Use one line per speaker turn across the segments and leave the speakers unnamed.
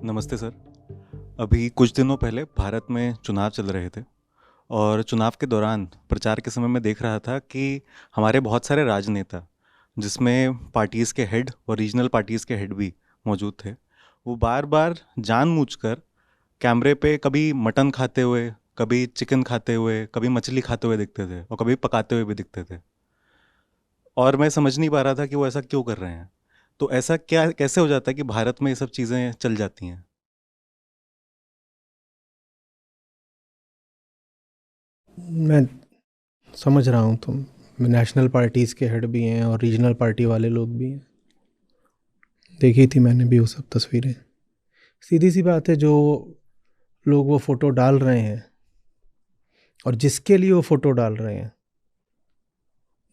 नमस्ते सर। अभी कुछ दिनों पहले भारत में चुनाव चल रहे थे और चुनाव के दौरान प्रचार के समय मैं देख रहा था कि हमारे बहुत सारे राजनेता, जिसमें पार्टीज़ के हेड और रीजनल पार्टीज़ के हेड भी मौजूद थे, वो बार बार जानबूझकर कैमरे पे कभी मटन खाते हुए, कभी चिकन खाते हुए, कभी मछली खाते हुए दिखते थे और कभी पकाते हुए भी दिखते थे। और मैं समझ नहीं पा रहा था कि वो ऐसा क्यों कर रहे हैं। तो ऐसा क्या कैसे हो जाता है कि भारत में ये सब चीज़ें चल जाती हैं?
मैं समझ रहा हूँ तुम नेशनल पार्टीज़ के हेड भी हैं और रीजनल पार्टी वाले लोग भी हैं। देखी थी मैंने भी वो सब तस्वीरें। सीधी सी बात है, जो लोग वो फ़ोटो डाल रहे हैं और जिसके लिए वो फ़ोटो डाल रहे हैं,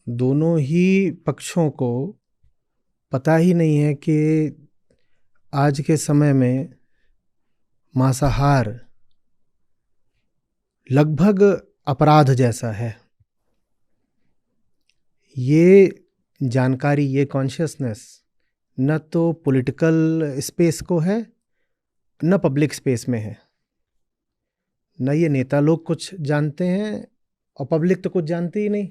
दोनों ही पक्षों को पता ही नहीं है कि आज के समय में मांसाहार लगभग अपराध जैसा है। ये जानकारी, ये कॉन्शियसनेस न तो पॉलिटिकल स्पेस को है, न पब्लिक स्पेस में है। न ये नेता लोग कुछ जानते हैं और पब्लिक तो कुछ जानती ही नहीं।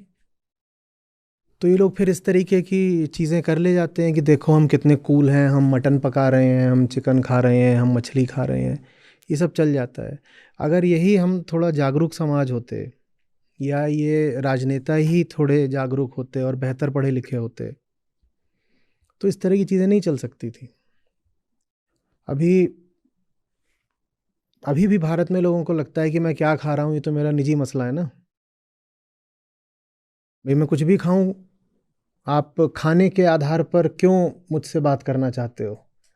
तो ये लोग फिर इस तरीके की चीज़ें कर ले जाते हैं कि देखो हम कितने कूल हैं, हम मटन पका रहे हैं, हम चिकन खा रहे हैं, हम मछली खा रहे हैं। ये सब चल जाता है। अगर यही हम थोड़ा जागरूक समाज होते, या ये राजनेता ही थोड़े जागरूक होते और बेहतर पढ़े लिखे होते, तो इस तरह की चीज़ें नहीं चल सकती थी। अभी अभी भी भारत में लोगों को लगता है कि मैं क्या खा रहा हूँ ये तो मेरा निजी मसला है ना। भाई मैं कुछ भी खाऊं, आप खाने के आधार पर क्यों मुझसे बात करना चाहते हो?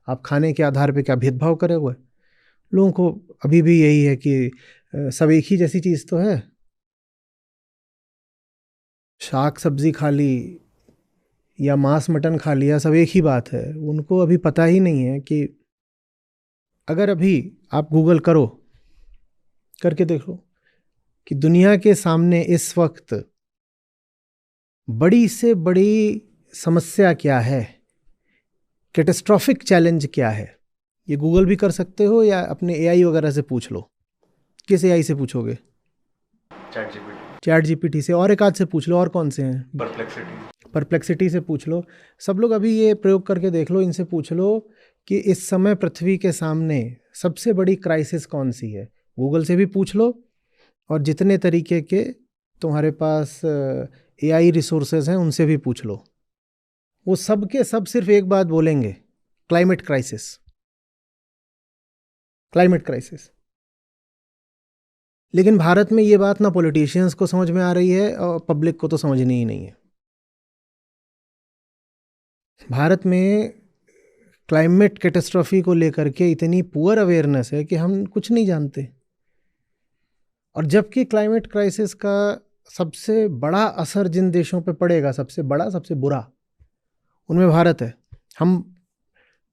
आप खाने के आधार पे क्या भेदभाव करे हुए? लोगों को अभी भी यही है कि सब एक ही जैसी चीज़ तो है। शाक सब्जी खा ली या मांस मटन खा लिया, सब एक ही बात है। उनको अभी पता ही नहीं है कि अगर अभी आप गूगल करो, करके देखो कि दुनिया के सामने इस वक्त बड़ी से बड़ी समस्या क्या है, कैटेस्ट्रॉफिक चैलेंज क्या है। ये गूगल भी कर सकते हो या अपने एआई वगैरह से पूछ लो। किस एआई से पूछोगे?
Chat GPT.
चैट जीपीटी से, और एक आध से पूछ लो। और कौन से हैं?
परप्लेक्सिटी।
परप्लेक्सिटी से पूछ लो। सब लोग अभी ये प्रयोग करके देख लो, इनसे पूछ लो कि इस समय पृथ्वी के सामने सबसे बड़ी क्राइसिस कौन सी है। गूगल से भी पूछ लो, और जितने तरीके के तुम्हारे पास एआई रिसोर्सेज हैं उनसे भी पूछ लो। वो सब के सब सिर्फ एक बात बोलेंगे, क्लाइमेट क्राइसिस, क्लाइमेट क्राइसिस। लेकिन भारत में ये बात ना पॉलिटिशियंस को समझ में आ रही है और पब्लिक को तो समझनी ही नहीं है। भारत में क्लाइमेट कैटेस्ट्रॉफी को लेकर के इतनी पुअर अवेयरनेस है कि हम कुछ नहीं जानते। और जबकि क्लाइमेट क्राइसिस का सबसे बड़ा असर जिन देशों पे पड़ेगा, सबसे बड़ा सबसे बुरा, उनमें भारत है। हम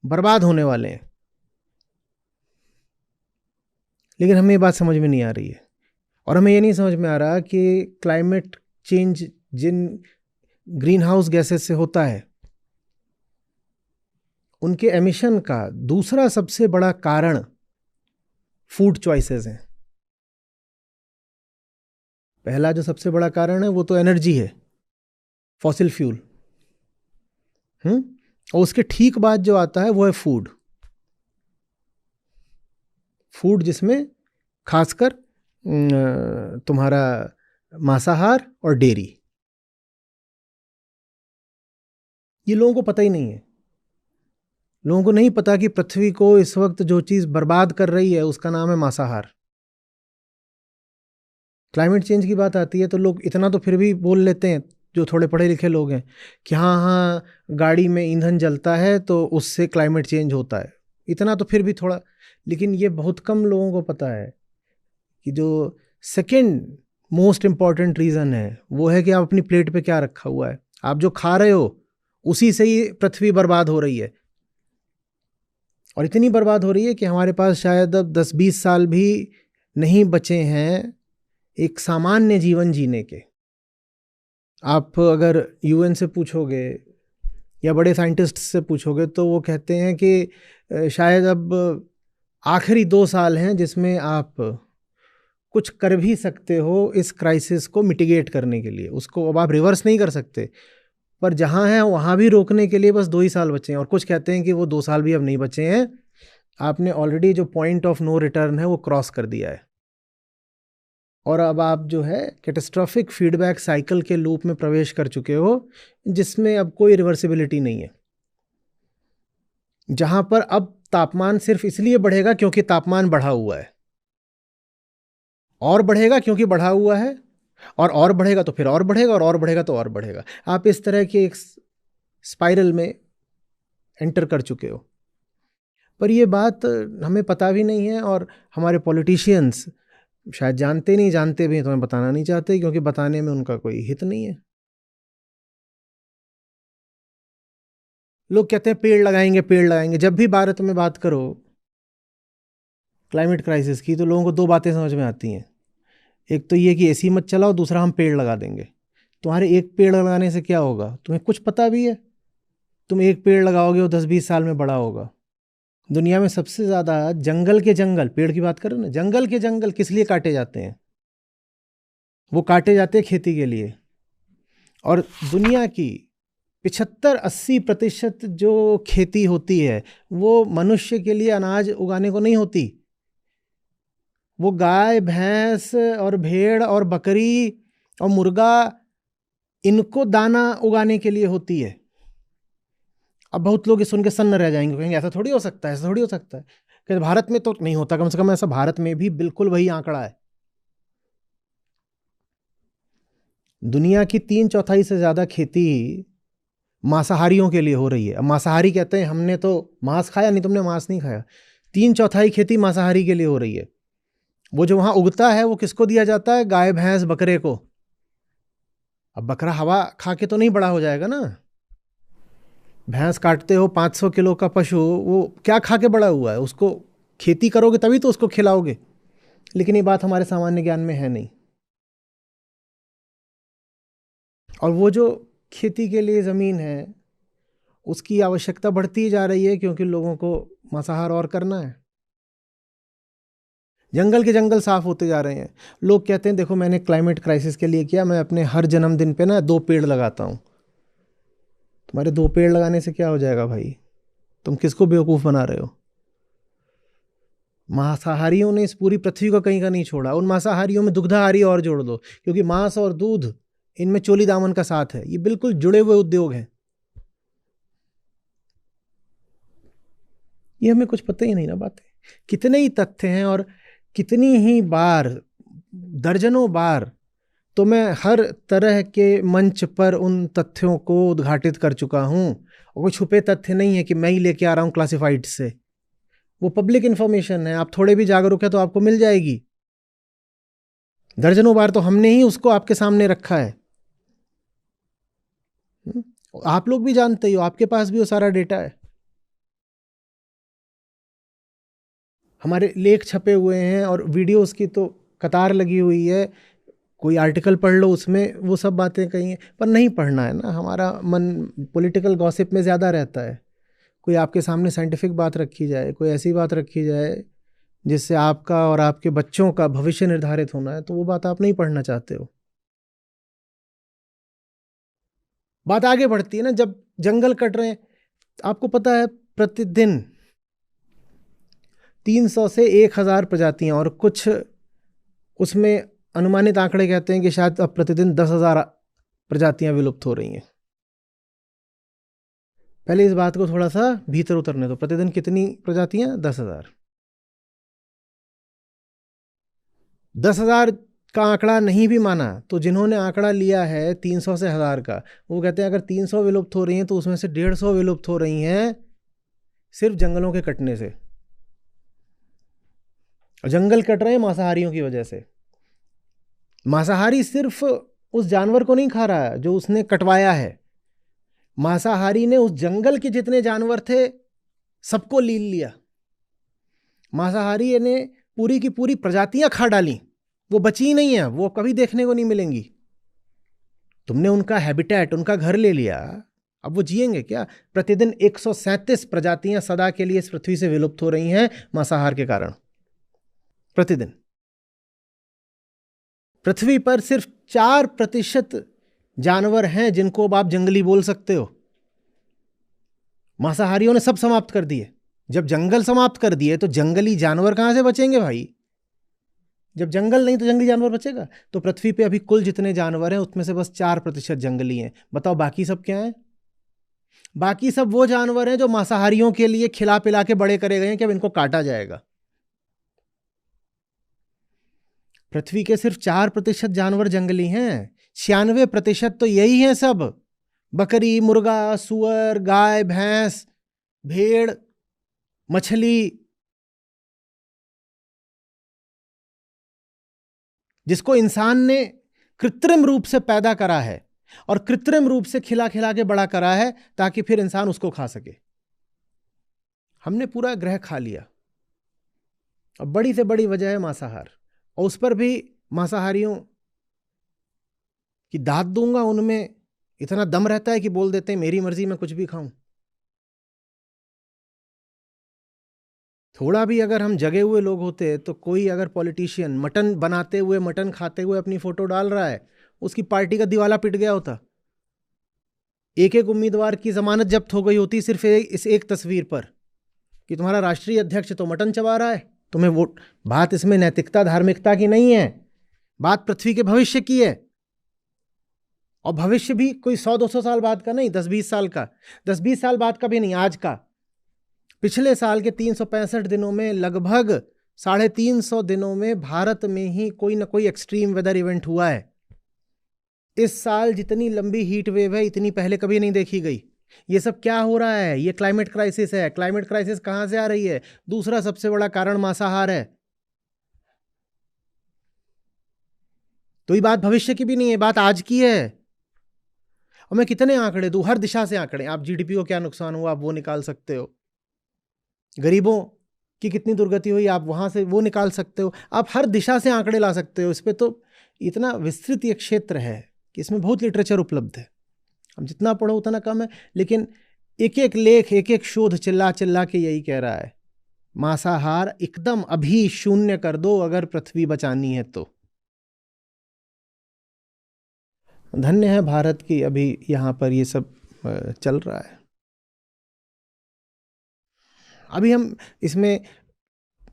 बर्बाद होने वाले हैं। लेकिन हमें ये बात समझ में नहीं आ रही है। और हमें ये नहीं समझ में आ रहा कि क्लाइमेट चेंज जिन ग्रीन हाउस गैसेस से होता है, उनके एमिशन का दूसरा सबसे बड़ा कारण फूड चॉइसेस हैं। पहला जो सबसे बड़ा कारण है वो तो एनर्जी है, फॉसिल फ्यूल। और उसके ठीक बाद जो आता है वो है फूड। फूड जिसमें खासकर तुम्हारा मांसाहार और डेयरी। ये लोगों को पता ही नहीं है। लोगों को नहीं पता कि पृथ्वी को इस वक्त जो चीज़ बर्बाद कर रही है उसका नाम है मांसाहार। क्लाइमेट चेंज की बात आती है तो लोग इतना तो फिर भी बोल लेते हैं, जो थोड़े पढ़े लिखे लोग हैं, कि हाँ हाँ, गाड़ी में ईंधन जलता है तो उससे क्लाइमेट चेंज होता है। इतना तो फिर भी थोड़ा। लेकिन ये बहुत कम लोगों को पता है कि जो सेकंड मोस्ट इम्पॉर्टेंट रीज़न है वो है कि आप अपनी प्लेट पे क्या रखा हुआ है। आप जो खा रहे हो उसी से ही पृथ्वी बर्बाद हो रही है। और इतनी बर्बाद हो रही है कि हमारे पास शायद अब 10-20 साल भी नहीं बचे हैं एक सामान्य जीवन जीने के। आप अगर यूएन से पूछोगे या बड़े साइंटिस्ट से पूछोगे तो वो कहते हैं कि शायद अब आखिरी 2 साल हैं जिसमें आप कुछ कर भी सकते हो इस क्राइसिस को मिटिगेट करने के लिए। उसको अब आप रिवर्स नहीं कर सकते, पर जहां है वहां भी रोकने के लिए बस 2 ही साल बचे हैं। और कुछ कहते हैं कि वो 2 साल भी अब नहीं बचे हैं, आपने ऑलरेडी जो पॉइंट ऑफ नो रिटर्न है वो क्रॉस कर दिया है, और अब आप जो है कैटास्ट्रॉफिक फीडबैक साइकिल के लूप में प्रवेश कर चुके हो, जिसमें अब कोई रिवर्सिबिलिटी नहीं है। जहां पर अब तापमान सिर्फ इसलिए बढ़ेगा क्योंकि तापमान बढ़ा हुआ है, और बढ़ेगा क्योंकि बढ़ा हुआ है, और बढ़ेगा तो फिर और बढ़ेगा, और बढ़ेगा तो और बढ़ेगा। आप इस तरह के एक स्पाइरल में एंटर कर चुके हो। पर ये बात हमें पता भी नहीं है, और हमारे पॉलिटिशियंस शायद जानते नहीं, जानते भी तो हमें बताना नहीं चाहते, क्योंकि बताने में उनका कोई हित नहीं है। लोग कहते हैं पेड़ लगाएंगे, पेड़ लगाएंगे। जब भी भारत में बात करो क्लाइमेट क्राइसिस की, तो लोगों को 2 बातें समझ में आती हैं। एक तो ये कि एसी मत चलाओ, दूसरा हम पेड़ लगा देंगे। तुम्हारे एक पेड़ लगाने से क्या होगा, तुम्हें कुछ पता भी है? तुम एक पेड़ लगाओगे वो 10-20 साल में बड़ा होगा। दुनिया में सबसे ज़्यादा जंगल के जंगल, पेड़ की बात करो ना, जंगल के जंगल किस लिए काटे जाते हैं? वो काटे जाते हैं खेती के लिए। और दुनिया की 75-80% जो खेती होती है वो मनुष्य के लिए अनाज उगाने को नहीं होती। वो गाय, भैंस और भेड़ और बकरी और मुर्गा, इनको दाना उगाने के लिए होती है। अब बहुत लोग ये सुन के सन्न रह जाएंगे, कहेंगे ऐसा थोड़ी हो सकता है, ऐसा थोड़ी हो सकता है। कि भारत में तो नहीं होता, कम से कम ऐसा भारत में भी बिल्कुल वही आंकड़ा है। दुनिया की 3/4 से ज़्यादा खेती मांसाहारियों के लिए हो रही है। अब मांसाहारी कहते हैं हमने तो मांस खाया, नहीं तुमने मांस नहीं खाया। 3/4 खेती मांसाहारी के लिए हो रही है। वो जो वहां उगता है वो किसको दिया जाता है? गाय, भैंस, बकरे को। अब बकरा हवा खा के तो नहीं बड़ा हो जाएगा ना। भैंस काटते हो 500 किलो का पशु, वो क्या खा के बड़ा हुआ है? उसको खेती करोगे तभी तो उसको खिलाओगे। लेकिन ये बात हमारे सामान्य ज्ञान में है नहीं। और वो जो खेती के लिए ज़मीन है उसकी आवश्यकता बढ़ती जा रही है, क्योंकि लोगों को मांसाहार और करना है। जंगल के जंगल साफ होते जा रहे हैं। लोग कहते हैं देखो मैंने क्लाइमेट क्राइसिस के लिए किया, मैं अपने हर जन्मदिन पे ना 2 पेड़ लगाता हूँ। तुम्हारे 2 पेड़ लगाने से क्या हो जाएगा भाई? तुम किसको बेवकूफ़ बना रहे हो? मांसाहारियों ने इस पूरी पृथ्वी को कहीं का नहीं छोड़ा। उन मांसाहारियों में दुग्धाहारी और जोड़ दो, क्योंकि मांस और दूध इनमें चोली दामन का साथ है। ये बिल्कुल जुड़े हुए उद्योग हैं। ये हमें कुछ पता ही नहीं ना बातें। कितने ही तथ्य हैं, और कितनी ही बार, दर्जनों बार तो मैं हर तरह के मंच पर उन तथ्यों को उद्घाटित कर चुका हूं। और कोई छुपे तथ्य नहीं है कि मैं ही लेके आ रहा हूं क्लासिफाइड से। वो पब्लिक इंफॉर्मेशन है, आप थोड़े भी जागरूक है तो आपको मिल जाएगी। दर्जनों बार तो हमने ही उसको आपके सामने रखा है। आप लोग भी जानते हो, आपके पास भी वो सारा डेटा है। हमारे लेख छपे हुए हैं, और वीडियोस की तो कतार लगी हुई है। कोई आर्टिकल पढ़ लो, उसमें वो सब बातें कही हैं। पर नहीं पढ़ना है ना, हमारा मन पॉलिटिकल गॉसिप में ज़्यादा रहता है। कोई आपके सामने साइंटिफिक बात रखी जाए, कोई ऐसी बात रखी जाए जिससे आपका और आपके बच्चों का भविष्य निर्धारित होना है, तो वो बात आप नहीं पढ़ना चाहते हो। बात आगे बढ़ती है ना, जब जंगल कट रहे हैं। आपको पता है प्रतिदिन 300 से 1000 प्रजातियां, और कुछ उसमें अनुमानित आंकड़े कहते हैं कि शायद अब प्रतिदिन 10,000 प्रजातियां विलुप्त हो रही हैं। पहले इस बात को थोड़ा सा भीतर उतरने दो। प्रतिदिन कितनी प्रजातियां? 10,000। 10,000 का आंकड़ा नहीं भी माना तो जिन्होंने आंकड़ा लिया है 300 से 1000 का, वो कहते हैं अगर 300 विलुप्त हो रही हैं तो उसमें से 150 विलुप्त हो रही हैं सिर्फ जंगलों के कटने से। और जंगल कट रहे हैं मांसाहारियों की वजह से। मांसाहारी सिर्फ उस जानवर को नहीं खा रहा है जो उसने कटवाया है। मांसाहारी ने उस जंगल के जितने जानवर थे सबको लील लिया। मांसाहारी ने पूरी की पूरी प्रजातियां खा डाली, वो बची नहीं है, वो कभी देखने को नहीं मिलेंगी। तुमने उनका हैबिटेट, उनका घर ले लिया। अब वो जिएंगे क्या? प्रतिदिन 137 प्रजातियां सदा के लिए इस पृथ्वी से विलुप्त हो रही हैं मांसाहार के कारण। प्रतिदिन पृथ्वी पर सिर्फ 4% जानवर हैं जिनको अब आप जंगली बोल सकते हो। मांसाहारियों ने सब समाप्त कर दिए। जब जंगल समाप्त कर दिए तो जंगली जानवर कहां से बचेंगे भाई? जब जंगल नहीं तो जंगली जानवर बचेगा? तो पृथ्वी पे अभी कुल जितने जानवर हैं उसमें से बस 4% जंगली हैं। बताओ बाकी सब क्या है? बाकी सब वो जानवर हैं जो मांसाहारियों के लिए खिला पिला के बड़े करे गए हैं कि अब इनको काटा जाएगा। पृथ्वी के सिर्फ 4% जानवर जंगली हैं, 96% तो यही हैं सब। बकरी, मुर्गा, सुअर, गाय, भैंस, भेड़, मछली, जिसको इंसान ने कृत्रिम रूप से पैदा करा है और कृत्रिम रूप से खिला खिला के बड़ा करा है ताकि फिर इंसान उसको खा सके। हमने पूरा ग्रह खा लिया। और बड़ी से बड़ी वजह है मांसाहार। और उस पर भी मांसाहारियों की दाद दूंगा, उनमें इतना दम रहता है कि बोल देते हैं मेरी मर्जी, मैं कुछ भी खाऊं। थोड़ा भी अगर हम जगे हुए लोग होते तो कोई अगर पॉलिटिशियन मटन बनाते हुए, मटन खाते हुए अपनी फोटो डाल रहा है, उसकी पार्टी का दिवाला पिट गया होता। एक एक उम्मीदवार की जमानत जब्त हो गई होती सिर्फ इस एक तस्वीर पर कि तुम्हारा राष्ट्रीय अध्यक्ष तो मटन चबा रहा है, तुम्हें वोट। बात इसमें नैतिकता, धार्मिकता की नहीं है, बात पृथ्वी के भविष्य की है। और भविष्य भी कोई 100-200 साल बाद का नहीं, 10-20 साल का, 10-20 साल बाद का भी नहीं, आज का। पिछले साल के 365 दिनों में लगभग 350 दिनों में भारत में ही कोई ना कोई एक्सट्रीम वेदर इवेंट हुआ है। इस साल जितनी लंबी हीट वेव है इतनी पहले कभी नहीं देखी गई। ये सब क्या हो रहा है? ये क्लाइमेट क्राइसिस है। क्लाइमेट क्राइसिस कहां से आ रही है? दूसरा सबसे बड़ा कारण मांसाहार है। तो ये बात भविष्य की भी नहीं है, बात आज की है। और मैं कितने आंकड़े दूं, हर दिशा से आंकड़े। आप जीडीपी को क्या नुकसान हुआ आप वो निकाल सकते हो, गरीबों की कितनी दुर्गति हुई आप वहां से वो निकाल सकते हो, आप हर दिशा से आंकड़े ला सकते हो। इस पे तो इतना विस्तृत ये क्षेत्र है कि इसमें बहुत लिटरेचर उपलब्ध है। हम जितना पढ़ो उतना कम है। लेकिन एक एक लेख, एक एक शोध चिल्ला चिल्ला के यही कह रहा है, मांसाहार एकदम अभी शून्य कर दो अगर पृथ्वी बचानी है तो। धन्य है भारत की अभी यहाँ पर ये सब चल रहा है। अभी हम इसमें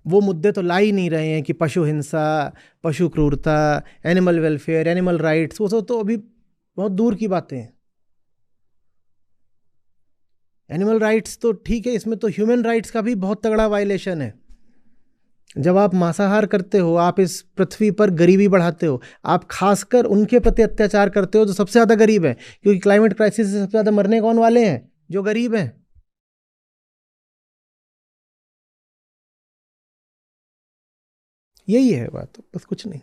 वो मुद्दे तो ला ही नहीं रहे हैं कि पशु हिंसा, पशु क्रूरता, एनिमल वेलफेयर, एनिमल राइट्स, वो सब तो अभी बहुत दूर की बातें हैं। एनिमल राइट्स तो ठीक है, इसमें तो ह्यूमन राइट्स का भी बहुत तगड़ा वायलेशन है। जब आप मांसाहार करते हो आप इस पृथ्वी पर गरीबी बढ़ाते हो। आप खासकर उनके प्रति अत्याचार करते हो जो सबसे ज़्यादा गरीब है, क्योंकि क्लाइमेट क्राइसिस से सबसे ज़्यादा मरने कौन वाले हैं? जो गरीब हैं। यही है बात, बस कुछ नहीं।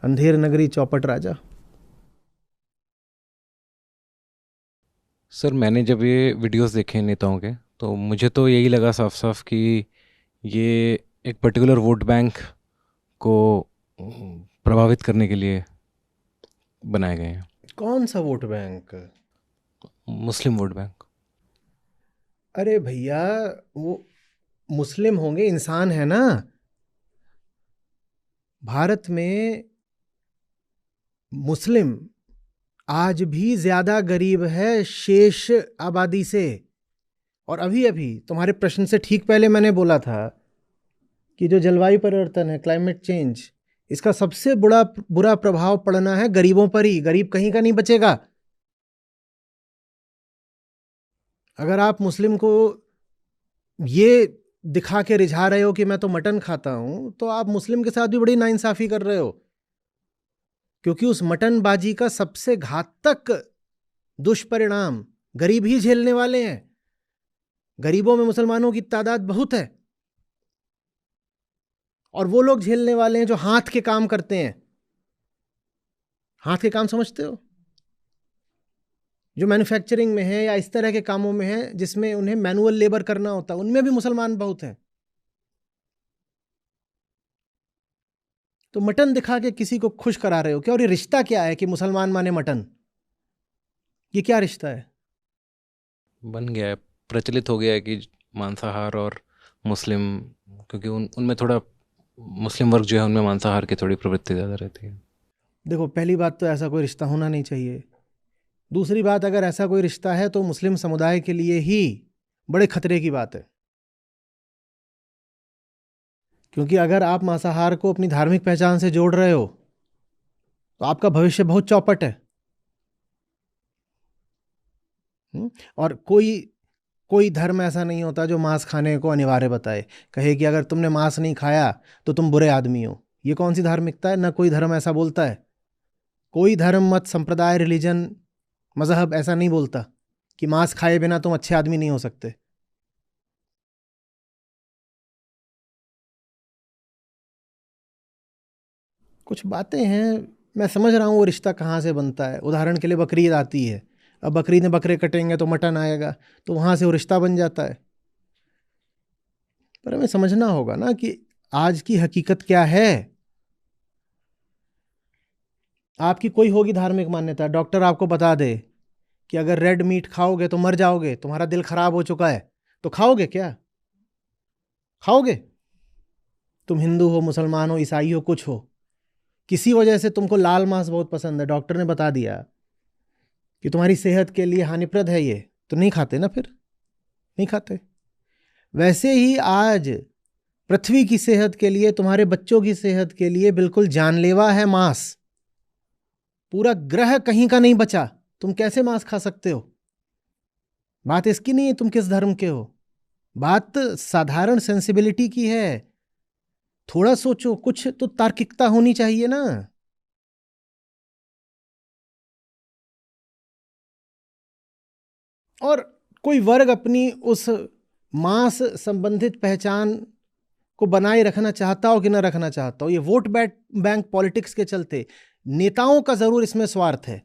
अंधेर नगरी चौपट राजा।
सर मैंने जब ये वीडियोस देखे नेताओं के तो मुझे तो यही लगा साफ साफ कि ये एक पर्टिकुलर वोट बैंक को प्रभावित करने के लिए बनाए गए हैं।
कौन सा वोट बैंक?
मुस्लिम वोट बैंक।
अरे भैया, वो मुस्लिम होंगे, इंसान है ना। भारत में मुस्लिम आज भी ज्यादा गरीब है शेष आबादी से। और अभी अभी तुम्हारे प्रश्न से ठीक पहले मैंने बोला था कि जो जलवायु परिवर्तन है, क्लाइमेट चेंज, इसका सबसे बुरा प्रभाव पड़ना है गरीबों पर ही। गरीब कहीं का नहीं बचेगा। अगर आप मुस्लिम को ये दिखा के रिझा रहे हो कि मैं तो मटन खाता हूं, तो आप मुस्लिम के साथ भी बड़ी नाइंसाफी कर रहे हो। क्योंकि उस मटनबाजी का सबसे घातक दुष्परिणाम गरीब ही झेलने वाले हैं। गरीबों में मुसलमानों की तादाद बहुत है, और वो लोग झेलने वाले हैं जो हाथ के काम करते हैं। हाथ के काम समझते हो? जो मैन्युफैक्चरिंग में है या इस तरह के कामों में है जिसमें उन्हें मैनुअल लेबर करना होता है, उनमें भी मुसलमान बहुत हैं। तो मटन दिखा के किसी को खुश करा रहे हो क्या? और ये रिश्ता क्या है कि मुसलमान माने मटन? ये क्या रिश्ता है?
बन गया है, प्रचलित हो गया है कि मांसाहार और मुस्लिम, क्योंकि उनमें थोड़ा मुस्लिम वर्ग जो है उनमें मांसाहार की थोड़ी प्रवृत्ति ज़्यादा रहती है।
देखो, पहली बात तो ऐसा कोई रिश्ता होना नहीं चाहिए। दूसरी बात, अगर ऐसा कोई रिश्ता है तो मुस्लिम समुदाय के लिए ही बड़े खतरे की बात है, क्योंकि अगर आप मांसाहार को अपनी धार्मिक पहचान से जोड़ रहे हो तो आपका भविष्य बहुत चौपट है। और कोई कोई धर्म ऐसा नहीं होता जो मांस खाने को अनिवार्य बताए, कहे कि अगर तुमने मांस नहीं खाया तो तुम बुरे आदमी हो। ये कौन सी धार्मिकता है? ना कोई धर्म ऐसा बोलता है। कोई धर्म, मत, संप्रदाय, रिलीजन, मजहब ऐसा नहीं बोलता कि मांस खाए बिना तुम अच्छे आदमी नहीं हो सकते। कुछ बातें हैं, मैं समझ रहा हूँ वो रिश्ता कहाँ से बनता है। उदाहरण के लिए बकरीद आती है, अब बकरीद में बकरे कटेंगे तो मटन आएगा, तो वहाँ से वो रिश्ता बन जाता है। पर हमें समझना होगा ना कि आज की हकीकत क्या है। आपकी कोई होगी धार्मिक मान्यता, डॉक्टर आपको बता दे कि अगर रेड मीट खाओगे तो मर जाओगे, तुम्हारा दिल खराब हो चुका है, तो खाओगे क्या? खाओगे? तुम हिंदू हो, मुसलमान हो, ईसाई हो, कुछ हो, किसी वजह से तुमको लाल मांस बहुत पसंद है, डॉक्टर ने बता दिया कि तुम्हारी सेहत के लिए हानिप्रद है ये, तो नहीं खाते ना, फिर नहीं खाते। वैसे ही आज पृथ्वी की सेहत के लिए, तुम्हारे बच्चों की सेहत के लिए बिल्कुल जानलेवा है मांस। पूरा ग्रह कहीं का नहीं बचा, तुम कैसे मांस खा सकते हो? बात इसकी नहीं है तुम किस धर्म के हो, बात साधारण सेंसिबिलिटी की है। थोड़ा सोचो, कुछ तो तार्किकता होनी चाहिए ना। और कोई वर्ग अपनी उस मांस संबंधित पहचान को बनाए रखना चाहता हो कि ना रखना चाहता हो, ये वोट बैंक पॉलिटिक्स के चलते नेताओं का जरूर इसमें स्वार्थ है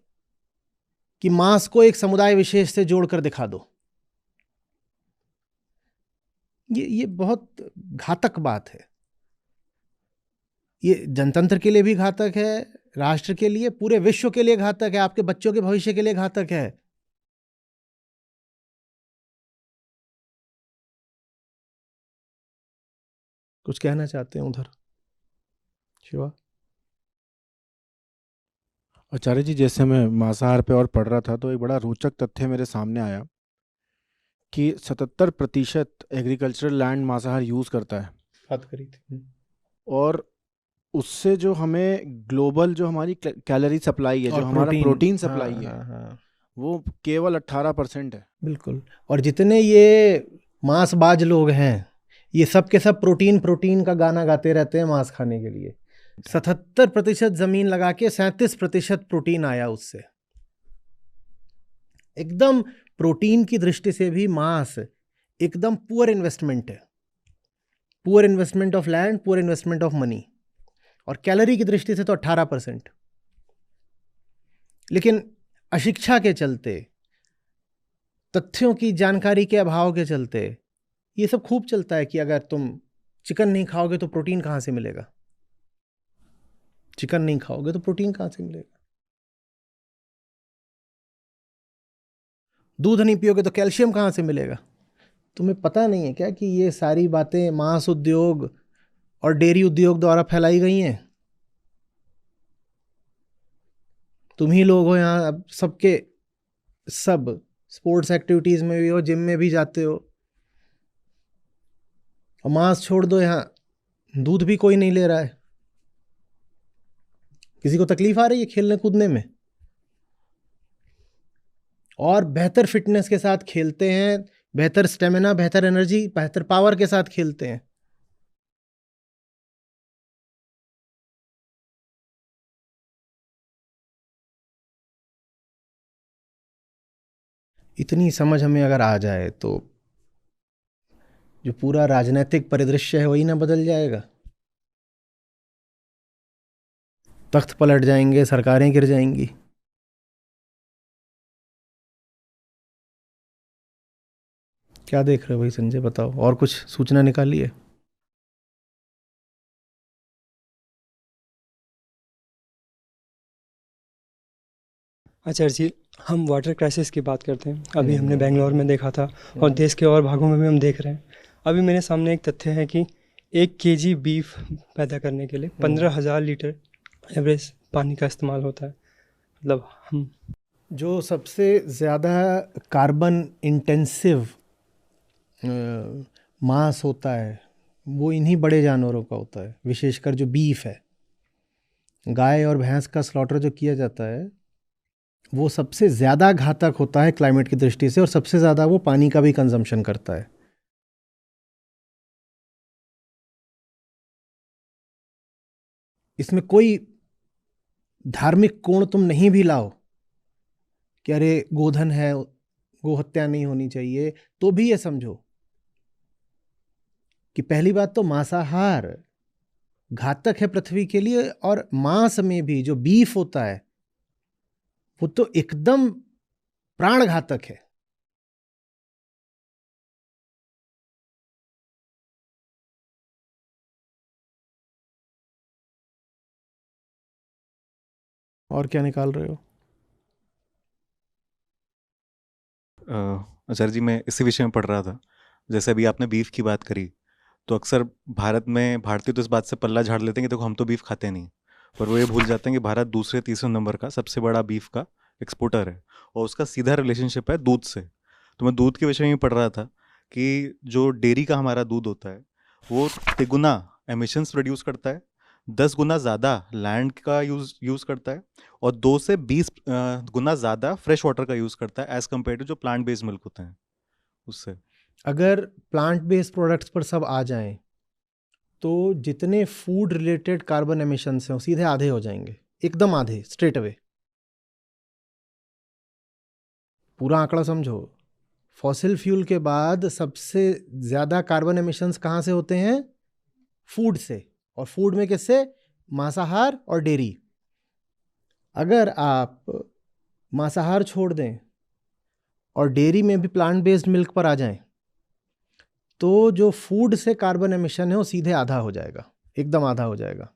कि मांस को एक समुदाय विशेष से जोड़कर दिखा दो। ये बहुत घातक बात है। ये जनतंत्र के लिए भी घातक है, राष्ट्र के लिए, पूरे विश्व के लिए घातक है, आपके बच्चों के भविष्य के लिए घातक है। कुछ कहना चाहते हैं उधर, शिवा?
आचार्य जी, जैसे मैं मांसाहार पे और पढ़ रहा था तो एक बड़ा रोचक तथ्य मेरे सामने आया कि 77% एग्रीकल्चरल लैंड मांसाहार यूज़ करता है,
बात करी थी।
और उससे जो हमें ग्लोबल जो हमारी कैलोरी सप्लाई है, जो
और
हमारा
प्रोटीन,
प्रोटीन
हाँ
सप्लाई है,
हाँ हाँ,
वो केवल 18% है।
बिल्कुल। और जितने ये मांसबाज लोग हैं, ये सब के सब प्रोटीन प्रोटीन का गाना गाते रहते हैं मांस खाने के लिए। 77% जमीन लगा के 37% प्रोटीन आया उससे। एकदम प्रोटीन की दृष्टि से भी मांस एकदम पुअर इन्वेस्टमेंट है, poor investment of land, poor investment of money. और कैलोरी की दृष्टि से तो 18%। लेकिन अशिक्षा के चलते, तथ्यों की जानकारी के अभाव के चलते ये सब खूब चलता है कि अगर तुम चिकन नहीं खाओगे तो प्रोटीन कहाँ से मिलेगा, चिकन नहीं खाओगे तो प्रोटीन कहाँ से मिलेगा, दूध नहीं पियोगे तो कैल्शियम कहाँ से मिलेगा। तुम्हें पता नहीं है क्या कि ये सारी बातें मांस उद्योग और डेयरी उद्योग द्वारा फैलाई गई हैं? तुम ही लोग हो यहाँ, अब सबके सब स्पोर्ट्स एक्टिविटीज में भी हो, जिम में भी जाते हो, और मांस छोड़ दो, यहाँ दूध भी कोई नहीं ले रहा है। किसी को तकलीफ आ रही है खेलने कूदने में? और बेहतर फिटनेस के साथ खेलते हैं, बेहतर स्टेमिना, बेहतर एनर्जी, बेहतर पावर के साथ खेलते हैं। इतनी समझ हमें अगर आ जाए तो जो पूरा राजनीतिक परिदृश्य है वही ना बदल जाएगा। तख्त पलट जाएंगे, सरकारें गिर जाएंगी। क्या देख रहे हो भाई संजय, बताओ, और कुछ सूचना निकाली है?
आचार्य जी, हम वाटर क्राइसिस की बात करते हैं, अभी हमने बेंगलोर में देखा था और देश के और भागों में भी हम देख रहे हैं। अभी मेरे सामने एक तथ्य है कि 1 केजी बीफ पैदा करने के लिए 15,000 लीटर एवरेज पानी का इस्तेमाल होता है। मतलब हम
जो सबसे ज़्यादा कार्बन इंटेंसिव मांस होता है वो इन्हीं बड़े जानवरों का होता है, विशेषकर जो बीफ है, गाय और भैंस का स्लॉटर जो किया जाता है वो सबसे ज़्यादा घातक होता है क्लाइमेट की दृष्टि से, और सबसे ज़्यादा वो पानी का भी कंजम्पशन करता है। इसमें कोई धार्मिक कोण तुम नहीं भी लाओ कि अरे गोधन है, गोहत्या नहीं होनी चाहिए, तो भी ये समझो कि पहली बात तो मांसाहार घातक है पृथ्वी के लिए, और मांस में भी जो बीफ होता है वो तो एकदम प्राण घातक है। और क्या निकाल रहे हो?
आचार्य जी, मैं इसी विषय में पढ़ रहा था। जैसे अभी आपने बीफ की बात करी, तो अक्सर भारत में भारतीय तो इस बात से पल्ला झाड़ लेते हैं कि देखो हम तो बीफ खाते नहीं, पर वो ये भूल जाते हैं कि भारत दूसरे तीसरे नंबर का सबसे बड़ा बीफ का एक्सपोर्टर है, और उसका सीधा रिलेशनशिप है दूध से। तो मैं दूध के विषय में पढ़ रहा था कि जो डेयरी का हमारा दूध होता है वो तिगुना एमिशंस प्रोड्यूस करता है, 10 गुना ज़्यादा लैंड का यूज़ करता है, और 2 से 20 गुना ज़्यादा फ्रेश वाटर का यूज़ करता है एज़ कम्पेयर टू जो प्लांट बेस्ड मिल्क होते हैं उससे।
अगर प्लांट बेस्ड प्रोडक्ट्स पर सब आ जाएं तो जितने फूड रिलेटेड कार्बन एमिशंस हैं वो सीधे आधे हो जाएंगे, एकदम आधे, स्ट्रेट अवे। पूरा आंकड़ा समझो, फॉसिल फ्यूल के बाद सबसे ज़्यादा कार्बन एमिशंस कहाँ से होते हैं? फूड से, और फूड में किससे? मांसाहार और डेयरी। अगर आप मांसाहार छोड़ दें और डेयरी में भी प्लांट बेस्ड मिल्क पर आ जाएं तो जो फूड से कार्बन एमिशन है वो सीधे आधा हो जाएगा, एकदम आधा हो जाएगा।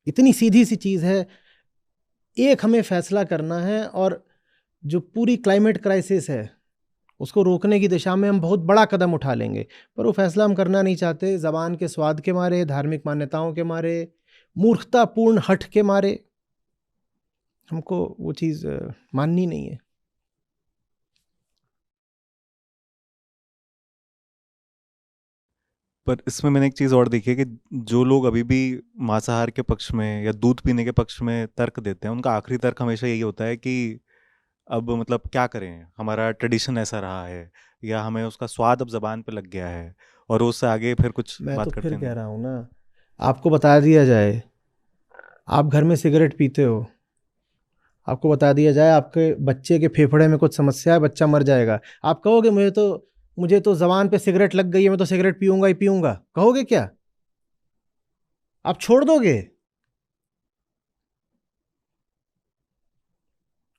इतनी सीधी सी चीज़ है। एक हमें फैसला करना है, और जो पूरी क्लाइमेट क्राइसिस है उसको रोकने की दिशा में हम बहुत बड़ा कदम उठा लेंगे, पर वो फैसला हम करना नहीं चाहते, ज़बान के स्वाद के मारे, धार्मिक मान्यताओं के मारे, मूर्खतापूर्ण हठ के मारे। हमको वो चीज़ माननी नहीं है।
पर इसमें मैंने एक चीज़ और देखी है कि जो लोग अभी भी मांसाहार के पक्ष में या दूध पीने के पक्ष में तर्क देते हैं, उनका आखिरी तर्क हमेशा यही होता है कि अब मतलब क्या करें, हमारा ट्रेडिशन ऐसा रहा है, या हमें उसका स्वाद अब ज़बान पे लग गया है, और उससे आगे फिर कुछ
मैं
बात
तो
करते
फिर
नहीं।
कह रहा हूँ ना, आपको बता दिया जाए आप घर में सिगरेट पीते हो, आपको बता दिया जाए आपके बच्चे के फेफड़े में कुछ समस्या है, बच्चा मर जाएगा, आप कहोगे मुझे तो ज़बान पे सिगरेट लग गई है, मैं तो सिगरेट पीऊंगा ही पीऊंगा? कहोगे क्या? आप छोड़ दोगे?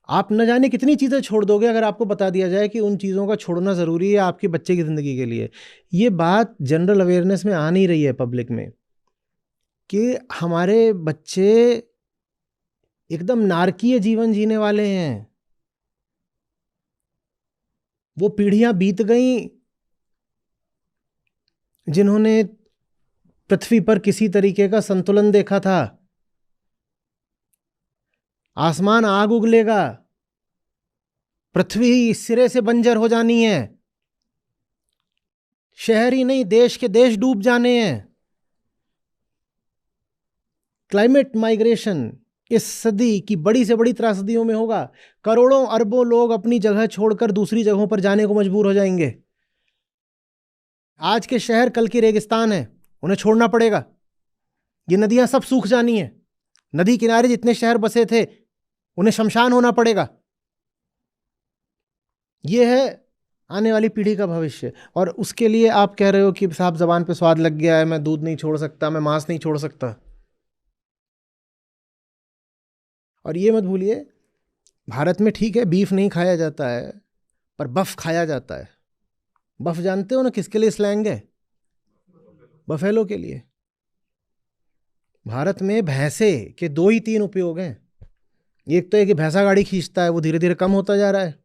आप न जाने कितनी चीज़ें छोड़ दोगे अगर आपको बता दिया जाए कि उन चीज़ों का छोड़ना ज़रूरी है आपके बच्चे की ज़िंदगी के लिए। ये बात जनरल अवेयरनेस में आ नहीं रही है पब्लिक में कि हमारे बच्चे एकदम नारकीय जीवन जीने वाले हैं। वो पीढ़ियां बीत गई जिन्होंने पृथ्वी पर किसी तरीके का संतुलन देखा था। आसमान आग उगलेगा, पृथ्वी इस सिरे से बंजर हो जानी है, शहर ही नहीं देश के देश डूब जाने हैं। क्लाइमेट माइग्रेशन इस सदी की बड़ी से बड़ी त्रासदियों में होगा। करोड़ों अरबों लोग अपनी जगह छोड़कर दूसरी जगहों पर जाने को मजबूर हो जाएंगे। आज के शहर कल की रेगिस्तान है, उन्हें छोड़ना पड़ेगा। ये नदियां सब सूख जानी है, नदी किनारे जितने शहर बसे थे उन्हें शमशान होना पड़ेगा। ये है आने वाली पीढ़ी का भविष्य। और उसके लिए आप कह रहे हो कि साहब जबान पे स्वाद लग गया है, मैं दूध नहीं छोड़ सकता, मैं मांस नहीं छोड़ सकता। और ये मत भूलिए, भारत में ठीक है बीफ नहीं खाया जाता है, पर बफ खाया जाता है। बफ जानते हो ना किसके लिए स्लैंग है? बफेलो के लिए। भारत में भैंसे के 2 ही 3 उपयोग हैं। एक तो है कि भैंसा गाड़ी खींचता है, वो धीरे धीरे कम होता जा रहा है,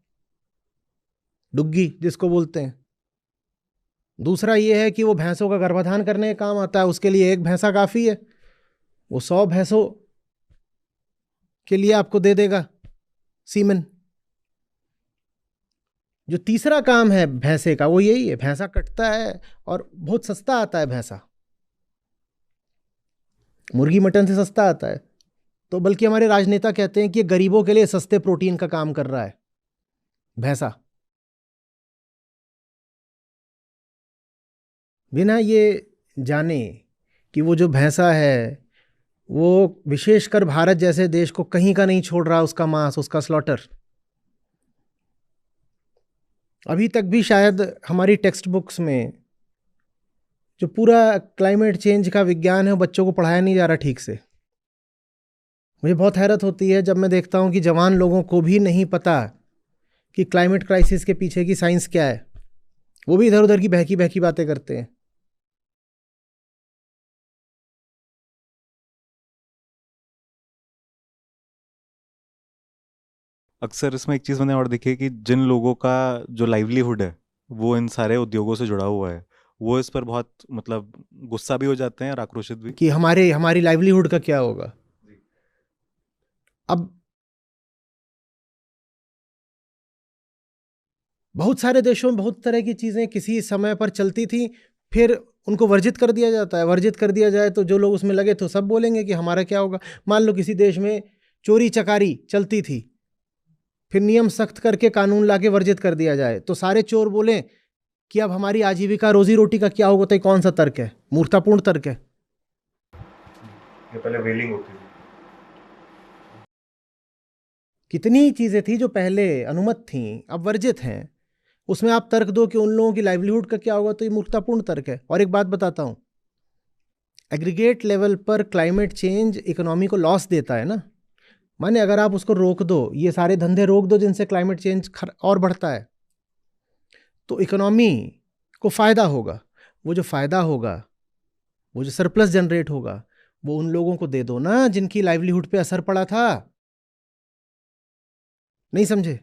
डुग्गी जिसको बोलते हैं। दूसरा ये है कि वो भैंसों का गर्भाधान करने का काम आता है, उसके लिए एक भैंसा काफ़ी है, वो 100 भैंसों के लिए आपको दे देगा सीमेन। जो तीसरा काम है भैंसे का वो यही है, भैंसा कटता है और बहुत सस्ता आता है भैंसा, मुर्गी मटन से सस्ता आता है। तो बल्कि हमारे राजनेता कहते हैं कि ये गरीबों के लिए सस्ते प्रोटीन का काम कर रहा है भैंसा। बिना ये जाने कि वो जो भैंसा है वो विशेषकर भारत जैसे देश को कहीं का नहीं छोड़ रहा, उसका मांस, उसका स्लॉटर। अभी तक भी शायद हमारी टेक्स्ट बुक्स में जो पूरा क्लाइमेट चेंज का विज्ञान है वो बच्चों को पढ़ाया नहीं जा रहा ठीक से। मुझे बहुत हैरत होती है जब मैं देखता हूँ कि जवान लोगों को भी नहीं पता कि क्लाइमेट क्राइसिस के पीछे की साइंस क्या है, वो भी इधर उधर की बहकी बहकी बातें करते हैं।
अक्सर इसमें एक चीज़ मैंने और देखी है कि जिन लोगों का जो लाइवलीहुड है वो इन सारे उद्योगों से जुड़ा हुआ है, वो इस पर बहुत मतलब गुस्सा भी हो जाते हैं और आक्रोशित भी।
कि हमारी लाइवलीहुड का क्या होगा। अब बहुत सारे देशों में बहुत तरह की चीज़ें किसी समय पर चलती थी, फिर उनको वर्जित कर दिया जाता है। वर्जित कर दिया जाए तो जो लोग उसमें लगे तो सब बोलेंगे कि हमारा क्या होगा। मान लो किसी देश में चोरी चकारी चलती थी, फिर नियम सख्त करके कानून लाके वर्जित कर दिया जाए तो सारे चोर बोलें कि अब हमारी आजीविका रोजी रोटी का क्या होगा। तो ये कौन सा तर्क है? मूर्खतापूर्ण तर्क है।
ये पहले वेलिंग होती थी।
कितनी चीज़ें थी जो पहले अनुमत थी अब वर्जित हैं, उसमें आप तर्क दो कि उन लोगों की लाइवलीहुड का क्या होगा, तो ये मूर्खतापूर्ण तर्क है। और एक बात बताता हूँ, एग्रीगेट लेवल पर क्लाइमेट चेंज इकोनॉमी को लॉस देता है ना। माने अगर आप उसको रोक दो, ये सारे धंधे रोक दो जिनसे क्लाइमेट चेंज और बढ़ता है, तो इकोनॉमी को फ़ायदा होगा। वो जो फ़ायदा होगा, वो जो सरप्लस जनरेट होगा, वो उन लोगों को दे दो ना जिनकी लाइवलीहुड पे असर पड़ा था। नहीं समझे?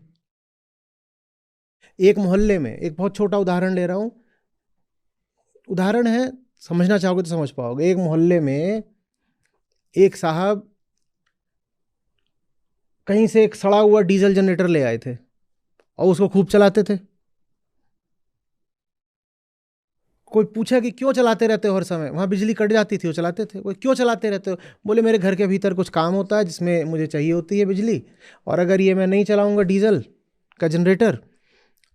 एक मोहल्ले में, एक बहुत छोटा उदाहरण ले रहा हूं, उदाहरण है, समझना चाहोगे तो समझ पाओगे। एक मोहल्ले में एक साहब कहीं से एक सड़ा हुआ डीजल जनरेटर ले आए थे और उसको खूब चलाते थे। कोई पूछा कि क्यों चलाते रहते हो हर समय, वहाँ बिजली कट जाती थी वो चलाते थे। कोई क्यों चलाते रहते हो, बोले मेरे घर के भीतर कुछ काम होता है जिसमें मुझे चाहिए होती है बिजली, और अगर ये मैं नहीं चलाऊंगा डीजल का जनरेटर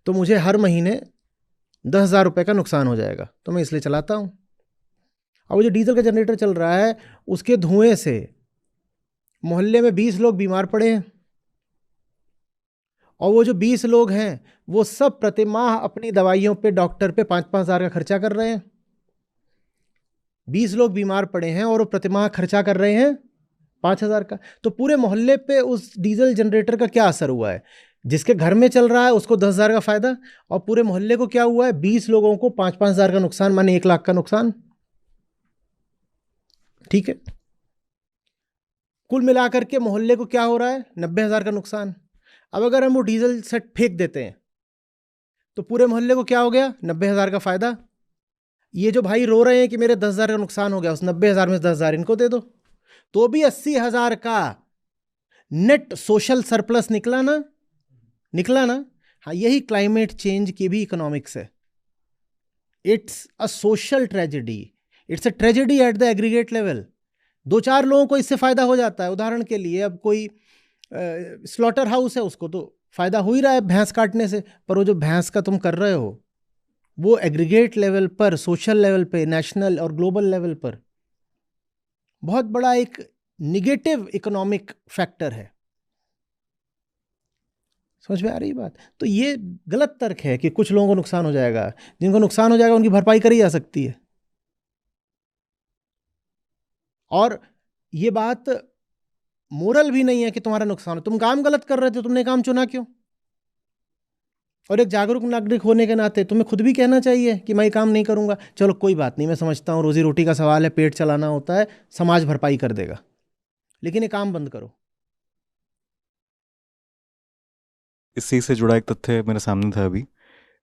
तो मुझे हर महीने 10,000 रुपये का नुकसान हो जाएगा, तो मैं इसलिए चलाता हूँ। और वो जो डीजल का जनरेटर चल रहा है उसके धुएं से मोहल्ले में 20 लोग बीमार पड़े हैं, और वो जो 20 लोग हैं वो सब प्रतिमाह अपनी दवाइयों पे डॉक्टर पे 5-5 हज़ार का खर्चा कर रहे हैं। 20 लोग बीमार पड़े हैं और वो प्रतिमाह खर्चा कर रहे हैं 5,000 का। तो पूरे मोहल्ले पे उस डीजल जनरेटर का क्या असर हुआ है? जिसके घर में चल रहा है उसको 10,000 का फायदा, और पूरे मोहल्ले को क्या हुआ है? 20 लोगों को 5-5 हज़ार का नुकसान, माने 1 लाख का नुकसान। ठीक है, कुल मिलाकर के मोहल्ले को क्या हो रहा है? 90,000 का नुकसान। अब अगर हम वो डीजल सेट फेंक देते हैं तो पूरे मोहल्ले को क्या हो गया? 90,000 का फायदा। ये जो भाई रो रहे हैं कि मेरे 10,000 का नुकसान हो गया, उस 90,000 में से 10,000 इनको दे दो, तो भी 80,000 का नेट सोशल सरप्लस निकला ना? निकला ना? हाँ, यही क्लाइमेट चेंज की भी इकोनॉमिक्स है। It's a social tragedy, it's a tragedy at the aggregate level. 2-4 लोगों को इससे फायदा हो जाता है। उदाहरण के लिए अब कोई स्लॉटर हाउस है, उसको तो फायदा हो ही रहा है भैंस काटने से, पर वो जो भैंस का तुम कर रहे हो वो एग्रीगेट लेवल पर, सोशल लेवल पे, नेशनल और ग्लोबल लेवल पर बहुत बड़ा एक निगेटिव इकोनॉमिक फैक्टर है। समझ में आ रही बात? तो ये गलत तर्क है कि कुछ लोगों को नुकसान हो जाएगा। जिनको नुकसान हो जाएगा उनकी भरपाई करी जा सकती है। और ये बात मोरल भी नहीं है कि तुम्हारा नुकसान हो। तुम काम गलत कर रहे थे, तुमने काम चुना क्यों? और एक जागरूक नागरिक होने के नाते तुम्हें खुद भी कहना चाहिए कि मैं ये काम नहीं करूँगा। चलो कोई बात नहीं, मैं समझता हूँ रोजी रोटी का सवाल है, पेट चलाना होता है, समाज भरपाई कर देगा, लेकिन ये काम बंद करो।
इसी से जुड़ा एक तथ्य मेरे सामने था अभी।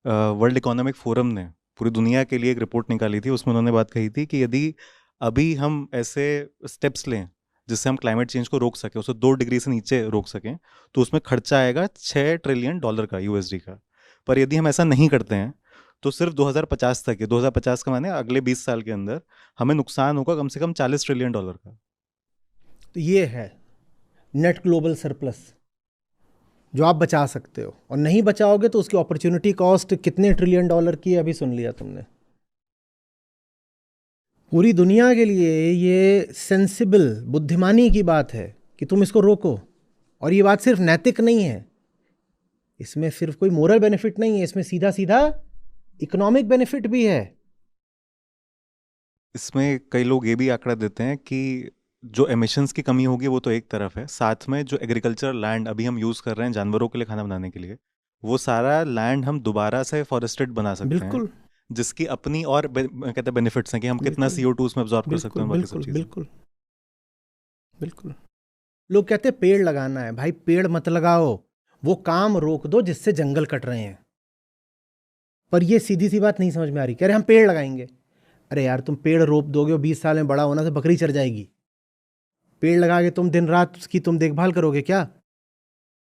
वर्ल्ड इकोनॉमिक फोरम ने पूरी दुनिया के लिए एक रिपोर्ट निकाली थी, उसमें उन्होंने बात कही थी कि यदि अभी हम ऐसे स्टेप्स लें जिससे हम क्लाइमेट चेंज को रोक सकें, उसे 2 डिग्री से नीचे रोक सकें, तो उसमें खर्चा आएगा $6 ट्रिलियन का, यूएसडी का। पर यदि हम ऐसा नहीं करते हैं तो सिर्फ 2050 तक, 2050 का माने अगले 20 साल के अंदर हमें नुकसान होगा कम से कम $40 ट्रिलियन का।
तो ये है नेट ग्लोबल सरप्लस जो आप बचा सकते हो, और नहीं बचाओगे तो उसकी अपॉर्चुनिटी कॉस्ट कितने ट्रिलियन डॉलर की है अभी सुन लिया तुमने। पूरी दुनिया के लिए ये सेंसिबल बुद्धिमानी की बात है कि तुम इसको रोको। और ये बात सिर्फ नैतिक नहीं है, इसमें सिर्फ कोई मोरल बेनिफिट नहीं है, इसमें सीधा सीधा इकोनॉमिक बेनिफिट भी है।
इसमें कई लोग ये भी आंकड़ा देते हैं कि जो एमिशंस की कमी होगी वो तो एक तरफ है, साथ में जो एग्रीकल्चर लैंड अभी हम यूज़ कर रहे हैं जानवरों के लिए खाना बनाने के लिए, वो सारा लैंड हम दोबारा से फॉरेस्टेड बना सकते हैं,
बिल्कुल
जिसकी अपनी और कहते हैं बेनिफिट्स हैं कि हम कितना
बिल्कुल
CO2 उसमें अब्जॉर्ब कर सकते
बिल्कुल
हैं, बाकी सब
बिल्कुल
चीज़ें।
बिल्कुल बिल्कुल। लोग कहते हैं पेड़ लगाना है, भाई पेड़ मत लगाओ, वो काम रोक दो जिससे जंगल कट रहे हैं। पर ये सीधी सी बात नहीं समझ में आ रही। कह रहे हम पेड़ लगाएंगे, अरे यार तुम पेड़ रोप दोगे और 20 साल में बड़ा होना से बकरी चढ़ जाएगी। पेड़ लगा के तुम दिन रात उसकी तुम देखभाल करोगे क्या?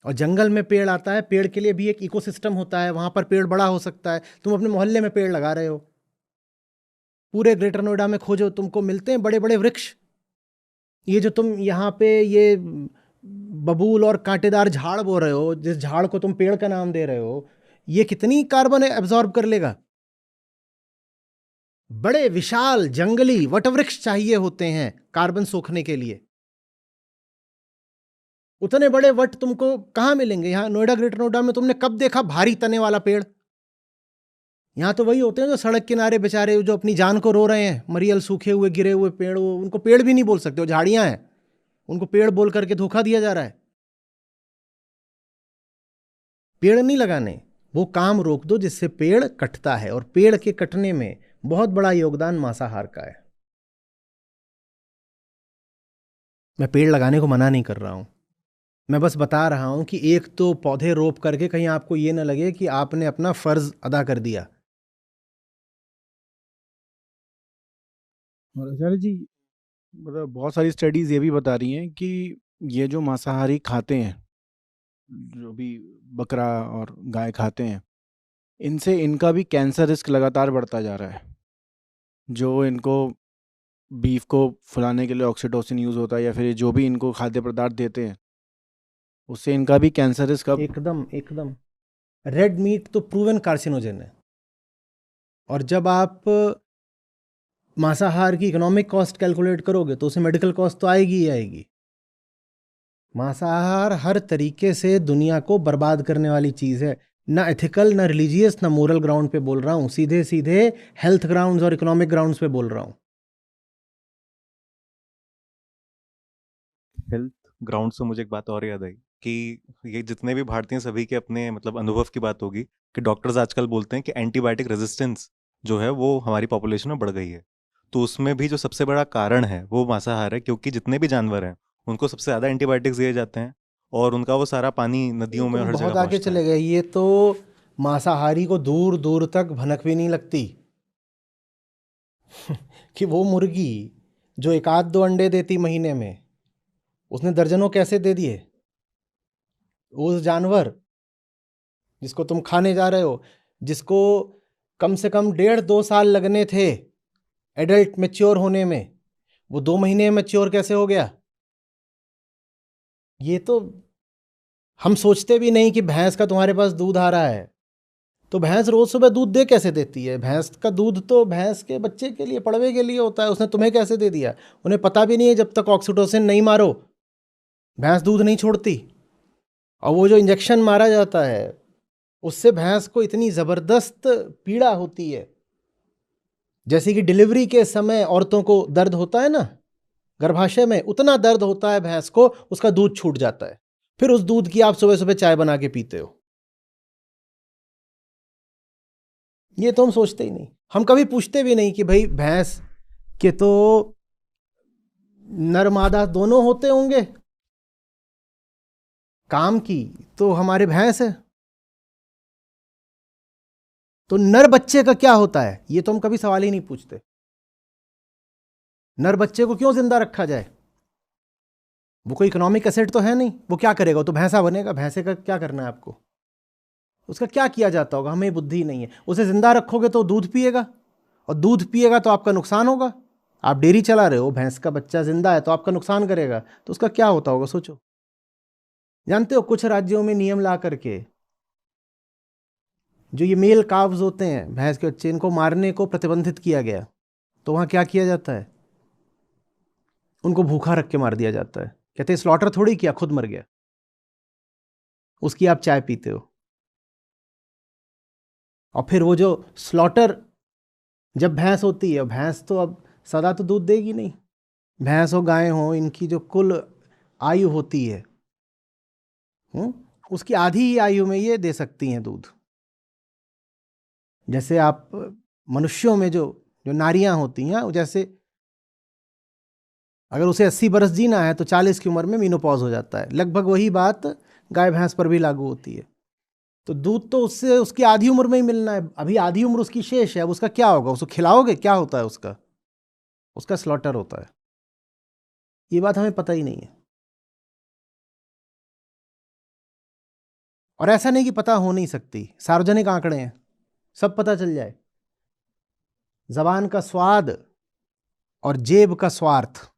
और जंगल में पेड़ आता है, पेड़ के लिए भी एक इकोसिस्टम होता है, वहाँ पर पेड़ बड़ा हो सकता है। तुम अपने मोहल्ले में पेड़ लगा रहे हो, पूरे ग्रेटर नोएडा में खोजो तुमको मिलते हैं बड़े बड़े वृक्ष। ये जो तुम यहाँ पे ये बबूल और कांटेदार झाड़ बो रहे हो, जिस झाड़ को तुम पेड़ का नाम दे रहे हो, ये कितनी कार्बन एब्जॉर्ब कर लेगा? बड़े विशाल जंगली वटवृक्ष चाहिए होते हैं कार्बन सोखने के लिए। उतने बड़े वट तुमको कहाँ मिलेंगे? यहाँ नोएडा ग्रेटर नोएडा में तुमने कब देखा भारी तने वाला पेड़? यहाँ तो वही होते हैं जो सड़क किनारे बेचारे जो अपनी जान को रो रहे हैं, मरियल सूखे हुए गिरे हुए पेड़, वो उनको पेड़ भी नहीं बोल सकते, वो झाड़ियां हैं, उनको पेड़ बोल करके धोखा दिया जा रहा है। पेड़ नहीं लगाने, वो काम रोक दो जिससे पेड़ कटता है, और पेड़ के कटने में बहुत बड़ा योगदान मांसाहार का है। मैं पेड़ लगाने को मना नहीं कर रहा हूं, मैं बस बता रहा हूं कि एक तो पौधे रोप करके कहीं आपको ये ना लगे कि आपने अपना फर्ज अदा कर दिया।
और आचार्य जी, मतलब बहुत सारी स्टडीज़ ये भी बता रही हैं कि ये जो मांसाहारी खाते हैं, जो भी बकरा और गाय खाते हैं, इनसे इनका भी कैंसर रिस्क लगातार बढ़ता जा रहा है। जो इनको बीफ को फुलाने के लिए ऑक्सीटोसिन यूज़ होता है, या फिर जो भी इनको खाद्य पदार्थ देते हैं, उससे इनका भी कैंसर रिस्क अब
एकदम एकदम। रेड मीट तो प्रूवन कार्सिनोजन है, और जब आप मांसाहार की इकोनॉमिक कॉस्ट कैलकुलेट करोगे तो उसे मेडिकल कॉस्ट तो आएगी ही आएगी। मांसाहार हर तरीके से दुनिया को बर्बाद करने वाली चीज़ है, ना एथिकल, ना रिलीजियस, ना मोरल ग्राउंड पे बोल रहा हूँ, सीधे सीधे हेल्थ ग्राउंड्स और इकोनॉमिक ग्राउंड्स पे बोल रहा हूँ।
हेल्थ ग्राउंड से मुझे एक बात और याद आई कि ये जितने भी भारतीय सभी के अपने मतलब अनुभव की बात होगी कि डॉक्टर्स आजकल बोलते हैं कि एंटीबायोटिक रेजिस्टेंस जो है वो हमारी पॉपुलेशन में बढ़ गई है। तो उसमें भी जो सबसे बड़ा कारण है वो मांसाहार है, क्योंकि जितने भी जानवर हैं उनको सबसे ज़्यादा एंटीबायोटिक्स दिए जाते हैं, और उनका वो सारा पानी नदियों में
तुम
हर
बहुत
जगह
आगे
पहुंचता
चले
है।
गए, ये तो मांसाहारी को दूर दूर तक भनक भी नहीं लगती कि वो मुर्गी जो 1-2 अंडे देती महीने में, उसने दर्जनों कैसे दे दिए। उस जानवर जिसको तुम खाने जा रहे हो, जिसको कम से कम 1.5-2 साल लगने थे एडल्ट मैच्योर होने में, वो 2 महीने में मैच्योर कैसे हो गया? ये तो हम सोचते भी नहीं कि भैंस का तुम्हारे पास दूध आ रहा है, तो भैंस रोज सुबह दूध दे कैसे देती है? भैंस का दूध तो भैंस के बच्चे के लिए, पड़वे के लिए होता है, उसने तुम्हें कैसे दे दिया? उन्हें पता भी नहीं है, जब तक ऑक्सीटोसिन नहीं मारो भैंस दूध नहीं छोड़ती। और वो जो इंजेक्शन मारा जाता है उससे भैंस को इतनी ज़बरदस्त पीड़ा होती है, जैसे कि डिलीवरी के समय औरतों को दर्द होता है ना गर्भाशय में, उतना दर्द होता है भैंस को, उसका दूध छूट जाता है। फिर उस दूध की आप सुबह सुबह चाय बना के पीते हो। ये तो हम सोचते ही नहीं। हम कभी पूछते भी नहीं कि भाई भैंस के तो नर मादा दोनों होते होंगे, काम की तो हमारे भैंस है, तो नर बच्चे का क्या होता है, ये तो हम कभी सवाल ही नहीं पूछते। नर बच्चे को क्यों जिंदा रखा जाए? वो कोई इकोनॉमिक एसेट तो है नहीं, वो क्या करेगा? वो तो भैंसा बनेगा। भैंसे का क्या करना है आपको? उसका क्या किया जाता होगा? हमें बुद्धि नहीं है। उसे जिंदा रखोगे तो दूध पिएगा, और दूध पिएगा तो आपका नुकसान होगा। आप डेयरी चला रहे हो, भैंस का बच्चा जिंदा है तो आपका नुकसान करेगा, तो उसका क्या होता होगा सोचो। जानते हो कुछ राज्यों में नियम ला करके जो ये मेल काव्स होते हैं, भैंस के बच्चे, इनको मारने को प्रतिबंधित किया गया। तो वहां क्या किया जाता है? उनको भूखा रख के मार दिया जाता है। कहते हैं स्लॉटर थोड़ी किया, खुद मर गया, उसकी आप चाय पीते हो। और फिर वो जो स्लॉटर, जब भैंस होती है, भैंस तो अब सदा तो दूध देगी नहीं। भैंस हो गाय हो, इनकी जो कुल आयु होती है, उसकी आधी ही आयु में ये दे सकती हैं दूध। जैसे आप मनुष्यों में जो जो नारियां होती हैं, जैसे अगर उसे 80 बरस जीना है तो 40 की उम्र में मीनोपॉज हो जाता है। लगभग वही बात गाय भैंस पर भी लागू होती है। तो दूध तो उससे उसकी आधी उम्र में ही मिलना है। अभी आधी उम्र उसकी शेष है, अब उसका क्या होगा? उसको खिलाओगे? क्या होता है उसका? उसका स्लॉटर होता है। ये बात हमें पता ही नहीं है। और ऐसा नहीं कि पता हो नहीं सकती, सार्वजनिक आंकड़े हैं, सब पता चल जाए। जबान का स्वाद और जेब का स्वार्थ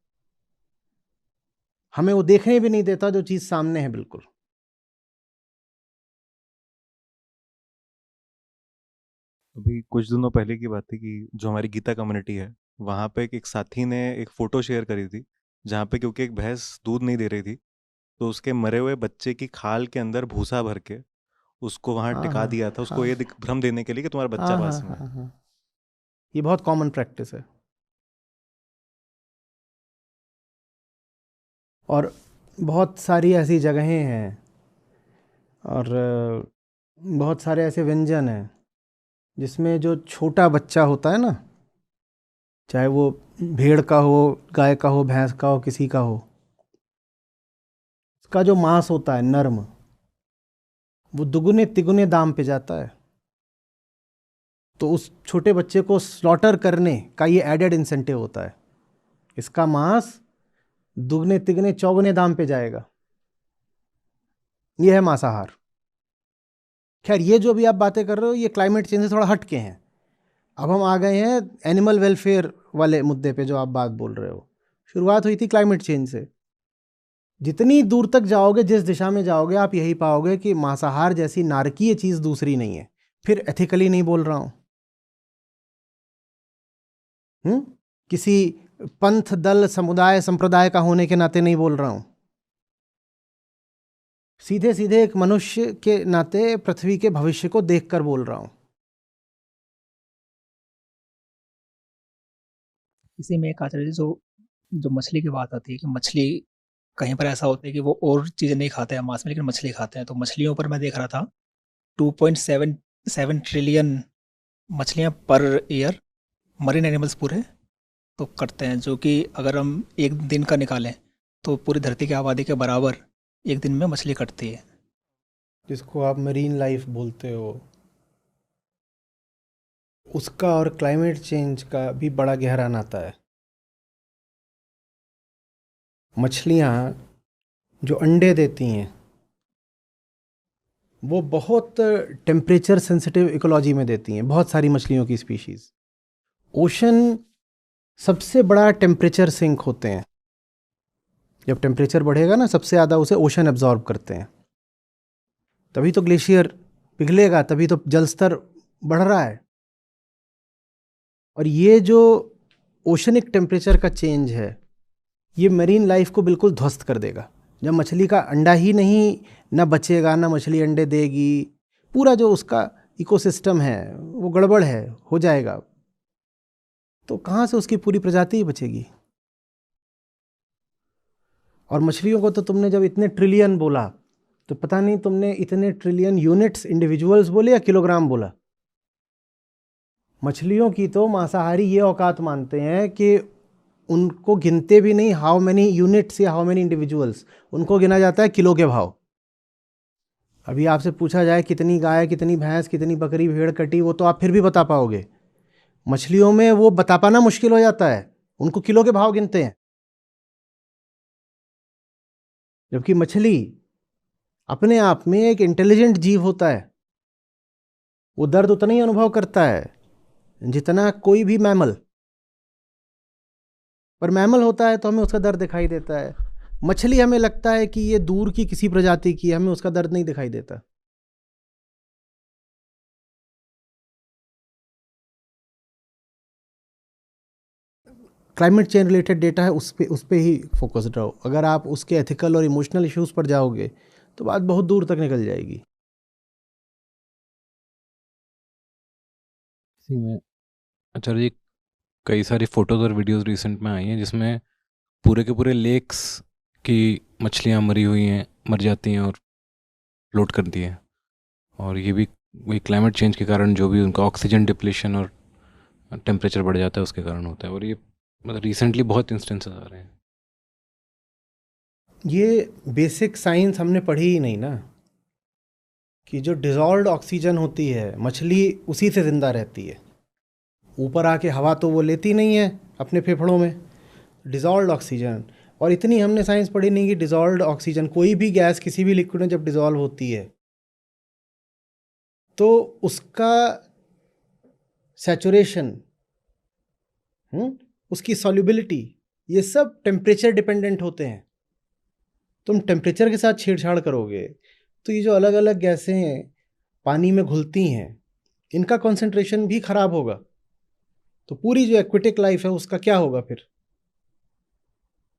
हमें वो देखने भी नहीं देता जो चीज सामने है। बिल्कुल।
अभी कुछ दिनों पहले की बात थी कि जो हमारी गीता कम्युनिटी है, वहाँ पे एक साथी ने एक फ़ोटो शेयर करी थी, जहाँ पे क्योंकि एक भैंस दूध नहीं दे रही थी, तो उसके मरे हुए बच्चे की खाल के अंदर भूसा भर के उसको वहाँ
हाँ
टिका
हाँ
दिया था, उसको
हाँ
ये भ्रम देने के लिए कि तुम्हारा बच्चा
हाँ हाँ
पास में है।
हाँ हाँ, ये बहुत कॉमन प्रैक्टिस है। और बहुत सारी ऐसी जगहें हैं और बहुत सारे ऐसे व्यंजन हैं जिसमें जो छोटा बच्चा होता है ना, चाहे वो भेड़ का हो, गाय का हो, भैंस का हो, किसी का हो, उसका जो मांस होता है नर्म, वो दुगुने तिगुने दाम पे जाता है। तो उस छोटे बच्चे को स्लॉटर करने का ये एडेड इंसेंटिव होता है। इसका मांस दुगने तिगने चौगुने दाम पे जाएगा। ये है मांसाहार। खैर, ये जो भी आप बातें कर रहे हो ये क्लाइमेट चेंज से थोड़ा हट के हैं। अब हम आ गए हैं एनिमल वेलफेयर वाले मुद्दे पे जो आप बात बोल रहे हो। शुरुआत हुई थी क्लाइमेट चेंज से। जितनी दूर तक जाओगे, जिस दिशा में जाओगे, आप यही पाओगे कि मांसाहार जैसी नारकीय चीज दूसरी नहीं है। फिर एथिकली नहीं बोल रहा हूं, किसी पंथ, दल, समुदाय, संप्रदाय का होने के नाते नहीं बोल रहा हूं। सीधे सीधे एक मनुष्य के नाते पृथ्वी के भविष्य को देखकर बोल रहा हूं।
इसी में एक आचार्य जी, जो जो मछली की बात आती है कि मछली कहीं पर ऐसा होता है कि वो और चीज़ें नहीं खाते हैं मांस में, लेकिन मछली खाते हैं। तो मछलियों पर मैं देख रहा था 2.77 ट्रिलियन मछलियाँ पर ईयर मरीन एनिमल्स पूरे तो करते हैं, जो कि अगर हम एक दिन का निकालें तो पूरी धरती की आबादी के बराबर एक दिन में मछली कटती है।
जिसको आप मरीन लाइफ बोलते हो, उसका और क्लाइमेट चेंज का भी बड़ा गहरा नाता है। मछलियाँ जो अंडे देती हैं वो बहुत टेम्परेचर सेंसिटिव इकोलॉजी में देती हैं। बहुत सारी मछलियों की स्पीशीज। ओशन सबसे बड़ा टेम्परेचर सिंक होते हैं। जब टेम्परेचर बढ़ेगा ना, सबसे ज़्यादा उसे ओशन एब्जॉर्ब करते हैं। तभी तो ग्लेशियर पिघलेगा, तभी तो जल स्तर बढ़ रहा है। और ये जो ओशनिक टेम्परेचर का चेंज है, ये मरीन लाइफ को बिल्कुल ध्वस्त कर देगा। जब मछली का अंडा ही नहीं ना बचेगा, ना मछली अंडे देगी, पूरा जो उसका इकोसिस्टम है वो गड़बड़ है, हो जाएगा। तो कहाँ से उसकी पूरी प्रजाति ही बचेगी? और मछलियों को तो तुमने जब इतने ट्रिलियन बोला, तो पता नहीं तुमने इतने ट्रिलियन यूनिट्स इंडिविजुअल्स बोले या किलोग्राम बोला? मछलियों की तो मांसाहारी ये औकात मानते हैं कि उनको गिनते भी नहीं हाउ मैनी यूनिट्स या हाउ मैनी इंडिविजुअल्स, उनको गिना जाता है किलो के भाव। अभी आपसे पूछा जाए कितनी गाय, कितनी भैंस, कितनी बकरी, भेड़ कटी, वो तो आप फिर भी बता पाओगे। मछलियों में वो बता पाना मुश्किल हो जाता है, उनको किलो के भाव गिनते हैं। जबकि मछली अपने आप में एक इंटेलिजेंट जीव होता है, वो दर्द उतना ही अनुभव करता है जितना कोई भी मैमल, पर मैमल होता है तो हमें उसका दर्द दिखाई देता है। मछली हमें लगता है कि ये दूर की किसी प्रजाति की, हमें उसका दर्द नहीं दिखाई देता। क्लाइमेट चेंज रिलेटेड डेटा है, उस पे ही फोकस्ड रहो। अगर आप उसके एथिकल और इमोशनल इश्यूज पर जाओगे तो बात बहुत दूर तक निकल जाएगी।
इसी में आचार्य जी कई सारी फोटोज और वीडियोस रिसेंट में आई हैं जिसमें पूरे के पूरे लेक्स की मछलियां मरी हुई हैं, मर जाती हैं और फ्लोट करती हैं। और ये भी वही क्लाइमेट चेंज के कारण जो भी उनका ऑक्सीजन डिप्लीशन और टेम्परेचर बढ़ जाता है उसके कारण होता है। और ये मतलब रिसेंटली बहुत इंस्टेंसेस आ रहे हैं।
ये बेसिक साइंस हमने पढ़ी ही नहीं ना, कि जो डिज़ोल्व्ड ऑक्सीजन होती है मछली उसी से ज़िंदा रहती है। ऊपर आके हवा तो वो लेती नहीं है अपने फेफड़ों में, डिज़ोल्व्ड ऑक्सीजन। और इतनी हमने साइंस पढ़ी नहीं कि डिज़ोल्व्ड ऑक्सीजन, कोई भी गैस किसी भी लिक्विड में जब डिज़ोल्व होती है तो उसका सैचुरेशन, उसकी सॉल्युबिलिटी, ये सब टेम्परेचर डिपेंडेंट होते हैं। तुम टेम्परेचर के साथ छेड़छाड़ करोगे तो ये जो अलग अलग गैसें पानी में घुलती हैं इनका कॉन्सेंट्रेशन भी खराब होगा। तो पूरी जो एक्वेटिक लाइफ है उसका क्या होगा फिर,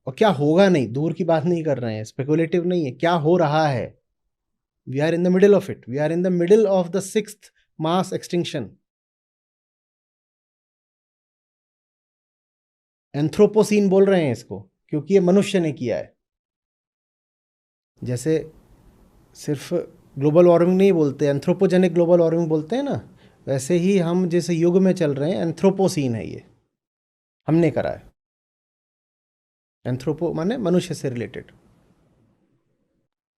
और क्या होगा नहीं, दूर की बात नहीं कर रहे हैं, स्पेकुलेटिव नहीं है, क्या हो रहा है। We are in the middle of it, we are in the middle of the 6th mass extinction. Anthropocene बोल रहे हैं इसको क्योंकि ये मनुष्य ने किया है। जैसे सिर्फ ग्लोबल वार्मिंग नहीं बोलते, एंथ्रोपोजेनिक ग्लोबल वार्मिंग बोलते हैं ना, वैसे ही हम जिस युग में चल रहे हैं एंथ्रोपोसीन है, ये हमने करा है। एंथ्रोपो माने मनुष्य से रिलेटेड।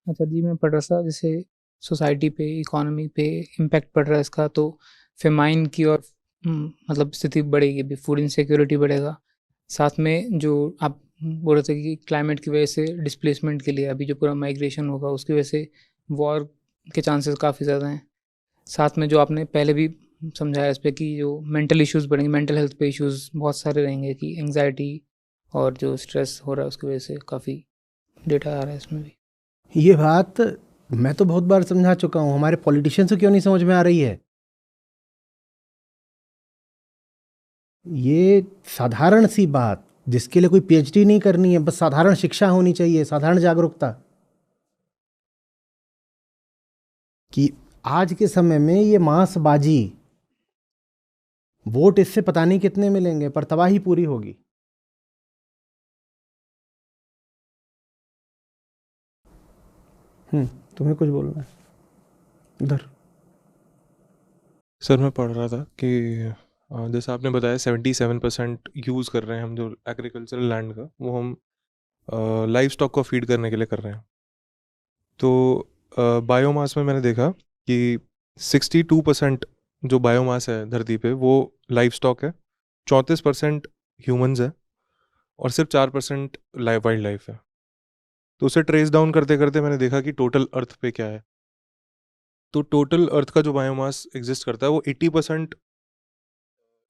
अच्छा जी, मैं पढ़ रहा था जैसे सोसाइटी पे, इकोनॉमी पे इम्पैक्ट पड़ रहा है इसका, तो फेमाइन की और मतलब स्थिति बढ़ेगी, भी फूड इनसिक्योरिटी बढ़ेगा। साथ में जो आप बोल रहे थे कि क्लाइमेट की वजह से डिस्प्लेसमेंट के लिए अभी जो पूरा माइग्रेशन होगा उसकी वजह से वॉर के चांसेस काफ़ी ज़्यादा हैं। साथ में जो आपने पहले भी समझाया इस पर कि जो मेंटल इश्यूज़ बढ़ेंगे, मेंटल हेल्थ पे इश्यूज़ बहुत सारे रहेंगे, कि एंग्जाइटी और जो स्ट्रेस हो रहा है उसकी वजह से काफ़ी डेटा आ रहा है इसमें भी।
ये बात मैं तो बहुत बार समझा चुका हूँ, हमारे पॉलिटिशियंस को क्यों नहीं समझ में आ रही है। ये साधारण सी बात जिसके लिए कोई पीएचडी नहीं करनी है, बस साधारण शिक्षा होनी चाहिए, साधारण जागरूकता, कि आज के समय में ये मांसबाजी, वोट इससे पता नहीं कितने मिलेंगे पर तबाही पूरी होगी। तुम्हें कुछ बोलना है इधर?
सर मैं पढ़ रहा था कि जैसे आपने बताया 77% यूज़ कर रहे हैं हम जो एग्रीकल्चरल लैंड का, वो हम लाइव स्टॉक को फीड करने के लिए कर रहे हैं। तो बायोमास में मैंने देखा कि 62% जो बायोमास है धरती पे वो लाइव स्टॉक है, 34% ह्यूमंस है और सिर्फ 4% वाइल्ड लाइफ है। तो उसे ट्रेस डाउन करते करते मैंने देखा कि टोटल अर्थ पे क्या है। तो टोटल अर्थ का जो बायोमास एग्जिस्ट करता है वो 80%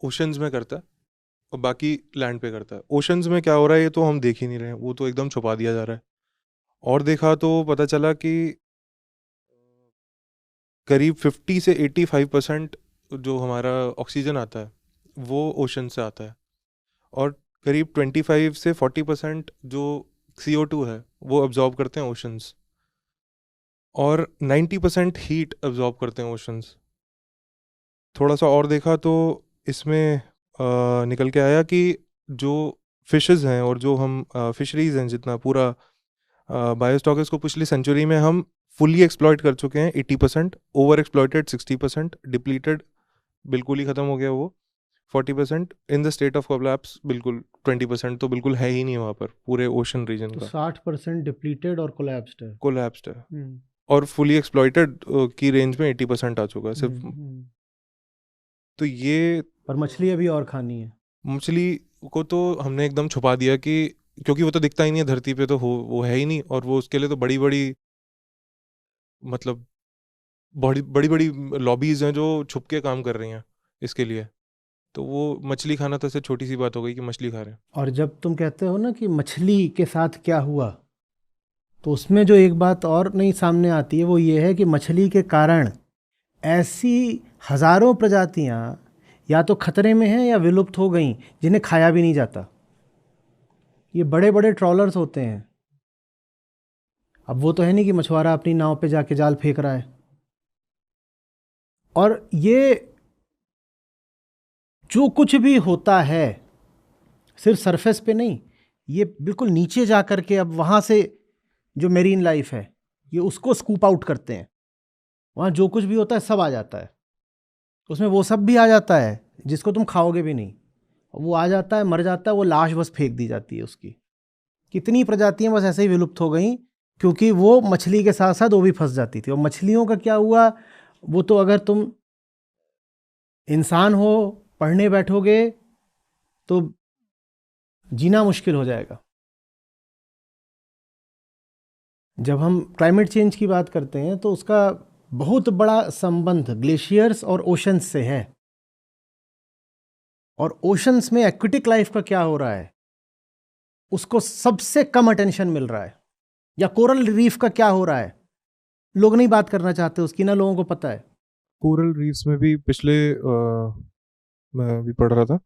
ओशंस में करता है और बाकी लैंड पे करता है। ओशंस में क्या हो रहा है ये तो हम देख ही नहीं रहे हैं, वो तो एकदम छुपा दिया जा रहा है। और देखा तो पता चला कि करीब 50 से 85% जो हमारा ऑक्सीजन आता है वो ओशन से आता है, और करीब 25 से 40% जो CO2 है वो अब्जॉर्ब करते हैं ओशंस, और 90% हीट अब्जॉर्ब करते हैं ओशंस। थोड़ा सा और देखा तो इसमें निकल के आया कि जो फिशेस हैं और जो हम फिशरीज हैं, जितना पूरा बायोस्टॉक है, इसको पिछली सेंचुरी में हम फुली एक्सप्लॉइट कर चुके हैं 80%, ओवर एक्सप्लॉइटेड 60%, डिप्लीटेड बिल्कुल ही ख़त्म हो गया वो, 40% in the state of collapse, बिल्कुल 20% तो बिल्कुल है ही नहीं वहाँ पर पूरे ओशन रीजन
तो
का।
60% डिप्लीटेड और कोलैप्स्ड है।
कोलैप्स्ड है और फुली एक्सप्लॉइटेड की रेंज में 80% आ चुका है सिर्फ। तो ये
पर मछली अभी और खानी है।
मछली को तो हमने एकदम छुपा दिया कि क्योंकि वो तो दिखता ही नहीं है धरती पे, तो वो है ही नहीं, और वो उसके लिए तो बड़ी बड़ी मतलब बड़ी बड़ी बड़ी लॉबीज हैं जो छुप के काम कर रही हैं इसके लिए। तो वो मछली खाना तो ऐसे छोटी सी बात हो गई कि मछली खा रहे हैं।
और जब तुम कहते हो ना कि मछली के साथ क्या हुआ, तो उसमें जो एक बात और नहीं सामने आती है वो ये है कि मछली के कारण ऐसी हज़ारों प्रजातियां या तो खतरे में हैं या विलुप्त हो गई जिन्हें खाया भी नहीं जाता। ये बड़े बड़े ट्रॉलर्स होते हैं। अब वो तो है नहीं कि मछुआरा अपनी नाव पे जाके जाल फेंक रहा है। और ये जो कुछ भी होता है सिर्फ सरफेस पे नहीं, ये बिल्कुल नीचे जा कर के अब वहाँ से जो मेरीन लाइफ है ये उसको स्कूप आउट करते हैं। वहाँ जो कुछ भी होता है सब आ जाता है, उसमें वो सब भी आ जाता है जिसको तुम खाओगे भी नहीं। वो आ जाता है, मर जाता है, वो लाश बस फेंक दी जाती है उसकी। कितनी प्रजातियां बस ऐसे ही विलुप्त हो गई क्योंकि वो मछली के साथ साथ वो भी फंस जाती थी। और मछलियों का क्या हुआ, वो तो अगर तुम इंसान हो पढ़ने बैठोगे तो जीना मुश्किल हो जाएगा। जब हम क्लाइमेट चेंज की बात करते हैं तो उसका बहुत बड़ा संबंध ग्लेशियर्स और ओशंस से है। और ओशंस में एक्वेटिक लाइफ का क्या हो रहा है उसको सबसे कम अटेंशन मिल रहा है। या कोरल रीफ का क्या हो रहा है लोग नहीं बात करना चाहते उसकी, ना लोगों को पता है।
कोरल रीफ्स में भी पिछले मैं भी पढ़ रहा था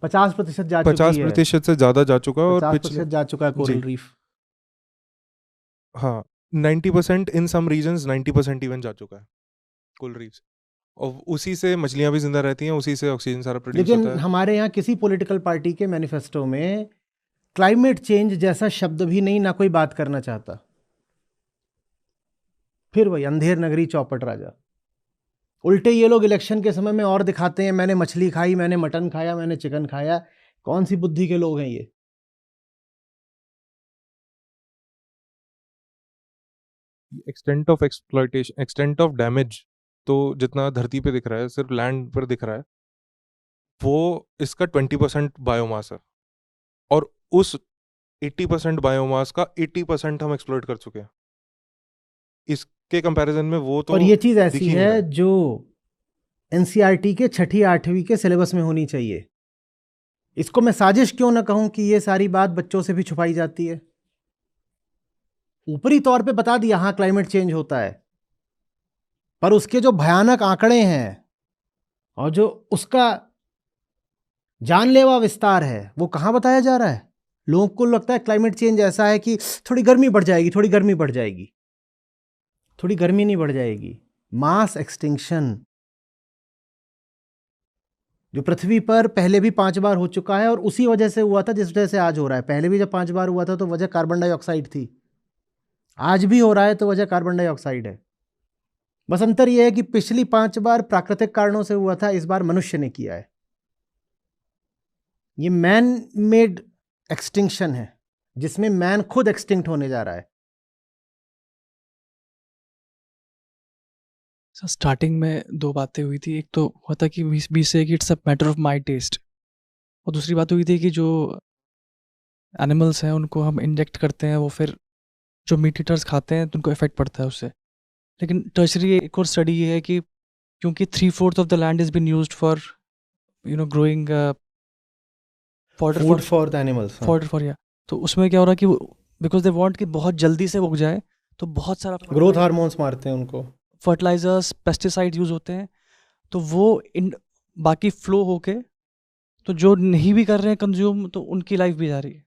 50% जा चुकी है।
50% से ज़्यादा जा चुका है। और
50% जा चुका है कोरल
जी।
रीफ।
हाँ 90% इन सम रीजन्स 90% इवन जा चुका है कोरल रीफ्स। और उसी से मछलियाँ भी जिंदा रहती हैं, उसी से ऑक्सीजन सारा प्रोड्यूस
लेकिन
होता है।
हमारे यहाँ किसी पॉलिटिकल पार्टी के मैनिफेस्टो में क्लाइमेट चेंज जैसा शब्द भी नहीं, ना कोई बात करना चाहता। फिर वही अंधेर नगरी चौपट राजा। उल्टे ये लोग इलेक्शन के समय में और दिखाते हैं मैंने मछली खाई, मैंने मटन खाया, मैंने चिकन खाया। कौन सी बुद्धि के लोग हैं ये?
Extent of exploitation, extent of damage, तो जितना धरती पे दिख रहा है, सिर्फ लैंड पर दिख रहा है, वो इसका 20% बायोमास है। और उस 80% बायोमास का 80% हम एक्सप्लॉइट कर चुके हैं। इसके कंपैरिजन में वो तो
और ये चीज़
दिख
ऐसी
ही नहीं रहा
है जो एनसीईआरटी के 6ठी 8वीं के सिलेबस में होनी चाहिए। इसको मैं साजिश क्यों ना कहूं कि ये सारी बात बच्चों से भी छुपाई जाती है। ऊपरी तौर पे बता दिया हाँ क्लाइमेट चेंज होता है, पर उसके जो भयानक आंकड़े हैं और जो उसका जानलेवा विस्तार है वो कहाँ बताया जा रहा है। लोगों को लगता है क्लाइमेट चेंज ऐसा है कि थोड़ी गर्मी बढ़ जाएगी, थोड़ी गर्मी बढ़ जाएगी। थोड़ी गर्मी नहीं बढ़ जाएगी, मास एक्सटिंक्शन जो पृथ्वी पर पहले भी 5 बार हो चुका है और उसी वजह से हुआ था जिस वजह से आज हो रहा है। पहले भी जब 5 बार हुआ था तो वजह कार्बन डाइऑक्साइड थी, आज भी हो रहा है तो वजह कार्बन डाइऑक्साइड है। बस अंतर यह है कि पिछली 5 बार प्राकृतिक कारणों से हुआ था, इस बार मनुष्य ने किया है। ये मैन मेड एक्सटिंक्शन है जिसमें मैन खुद एक्सटिंक्ट होने जा रहा है।
सर स्टार्टिंग में 2 बातें हुई थी। एक तो हुआ था कि वी से कि it's a matter of my taste, और दूसरी बात हुई थी कि जो एनिमल्स हैं उनको हम इंजेक्ट करते हैं, वो फिर जो मीट ईटर्स खाते हैं तो उनको इफेक्ट पड़ता है उससे। लेकिन टर्शरी एक और स्टडी ये है कि क्योंकि 3/4 of the land is been used for growing
food for the animals,
for या, तो उसमें क्या हो रहा है कि बिकॉज दे वांट कि बहुत जल्दी से उग जाए, तो बहुत सारा
ग्रोथ हार्मोन्स मारते हैं उनको,
फर्टिलाइजर्स पेस्टिसाइड यूज़ होते हैं। तो वो बाकी फ्लो होके, तो जो नहीं भी कर रहे हैं कंज्यूम, तो उनकी लाइफ भी जा रही है।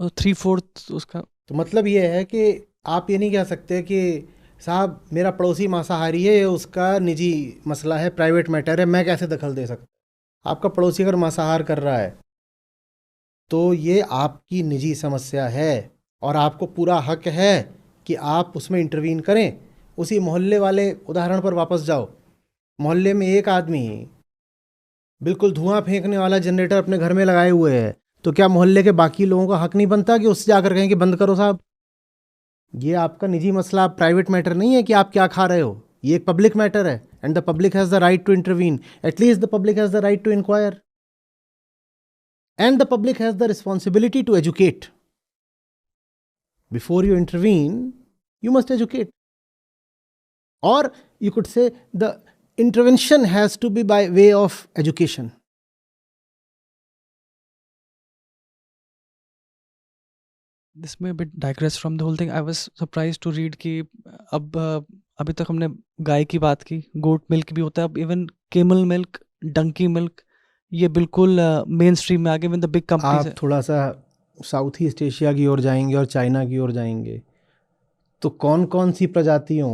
और 3/4 उसका
तो मतलब ये है कि आप ये नहीं कह सकते कि साहब मेरा पड़ोसी मांसाहारी है, ये उसका निजी मसला है, प्राइवेट मैटर है, मैं कैसे दखल दे सकता। आपका पड़ोसी अगर मांसाहार कर रहा है तो ये आपकी निजी समस्या है और आपको पूरा हक है कि आप उसमें इंटरवीन करें। उसी मोहल्ले वाले उदाहरण पर वापस जाओ, मोहल्ले में एक आदमी बिल्कुल धुआं फेंकने वाला जनरेटर अपने घर में लगाए हुए है, तो क्या मोहल्ले के बाकी लोगों का हक नहीं बनता कि उससे जाकर कहें कि बंद करो साहब? ये आपका निजी मसला, प्राइवेट मैटर नहीं है कि आप क्या खा रहे हो। ये एक पब्लिक मैटर है and the public has the right to intervene, at least the public has the right to inquire and the public has the responsibility to educate. Before you intervene you must educate, or you could say the intervention has to be by way of education.
This may a bit digress from the whole thing. I was surprised to read कि अब अभी तक हमने गाय की बात की, goat milk भी होता है, अब even camel milk, donkey milk, ये बिल्कुल मेन स्ट्रीम में आ गए। द बिग कंपनीज
आप थोड़ा सा साउथ ईस्ट एशिया की ओर जाएंगे और चाइना की ओर जाएंगे तो कौन कौन सी प्रजातियों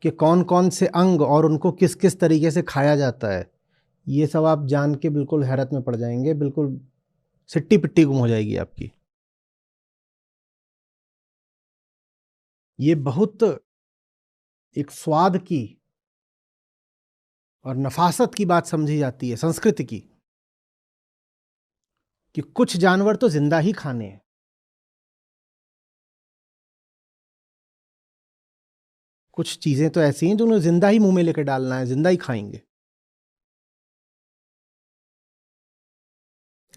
के कौन कौन से अंग और उनको किस किस तरीके से खाया जाता है, ये सब आप जान के बिल्कुल हैरत में पड़ जाएंगे, बिल्कुल सिट्टी पिट्टी गुम हो जाएगी आपकी। ये बहुत एक स्वाद की और नफासत की बात समझी जाती है संस्कृति की, कि कुछ जानवर तो जिंदा ही खाने हैं। कुछ चीजें तो ऐसी हैं जो उन्हें जिंदा ही मुंह में लेकर डालना है, जिंदा ही खाएंगे।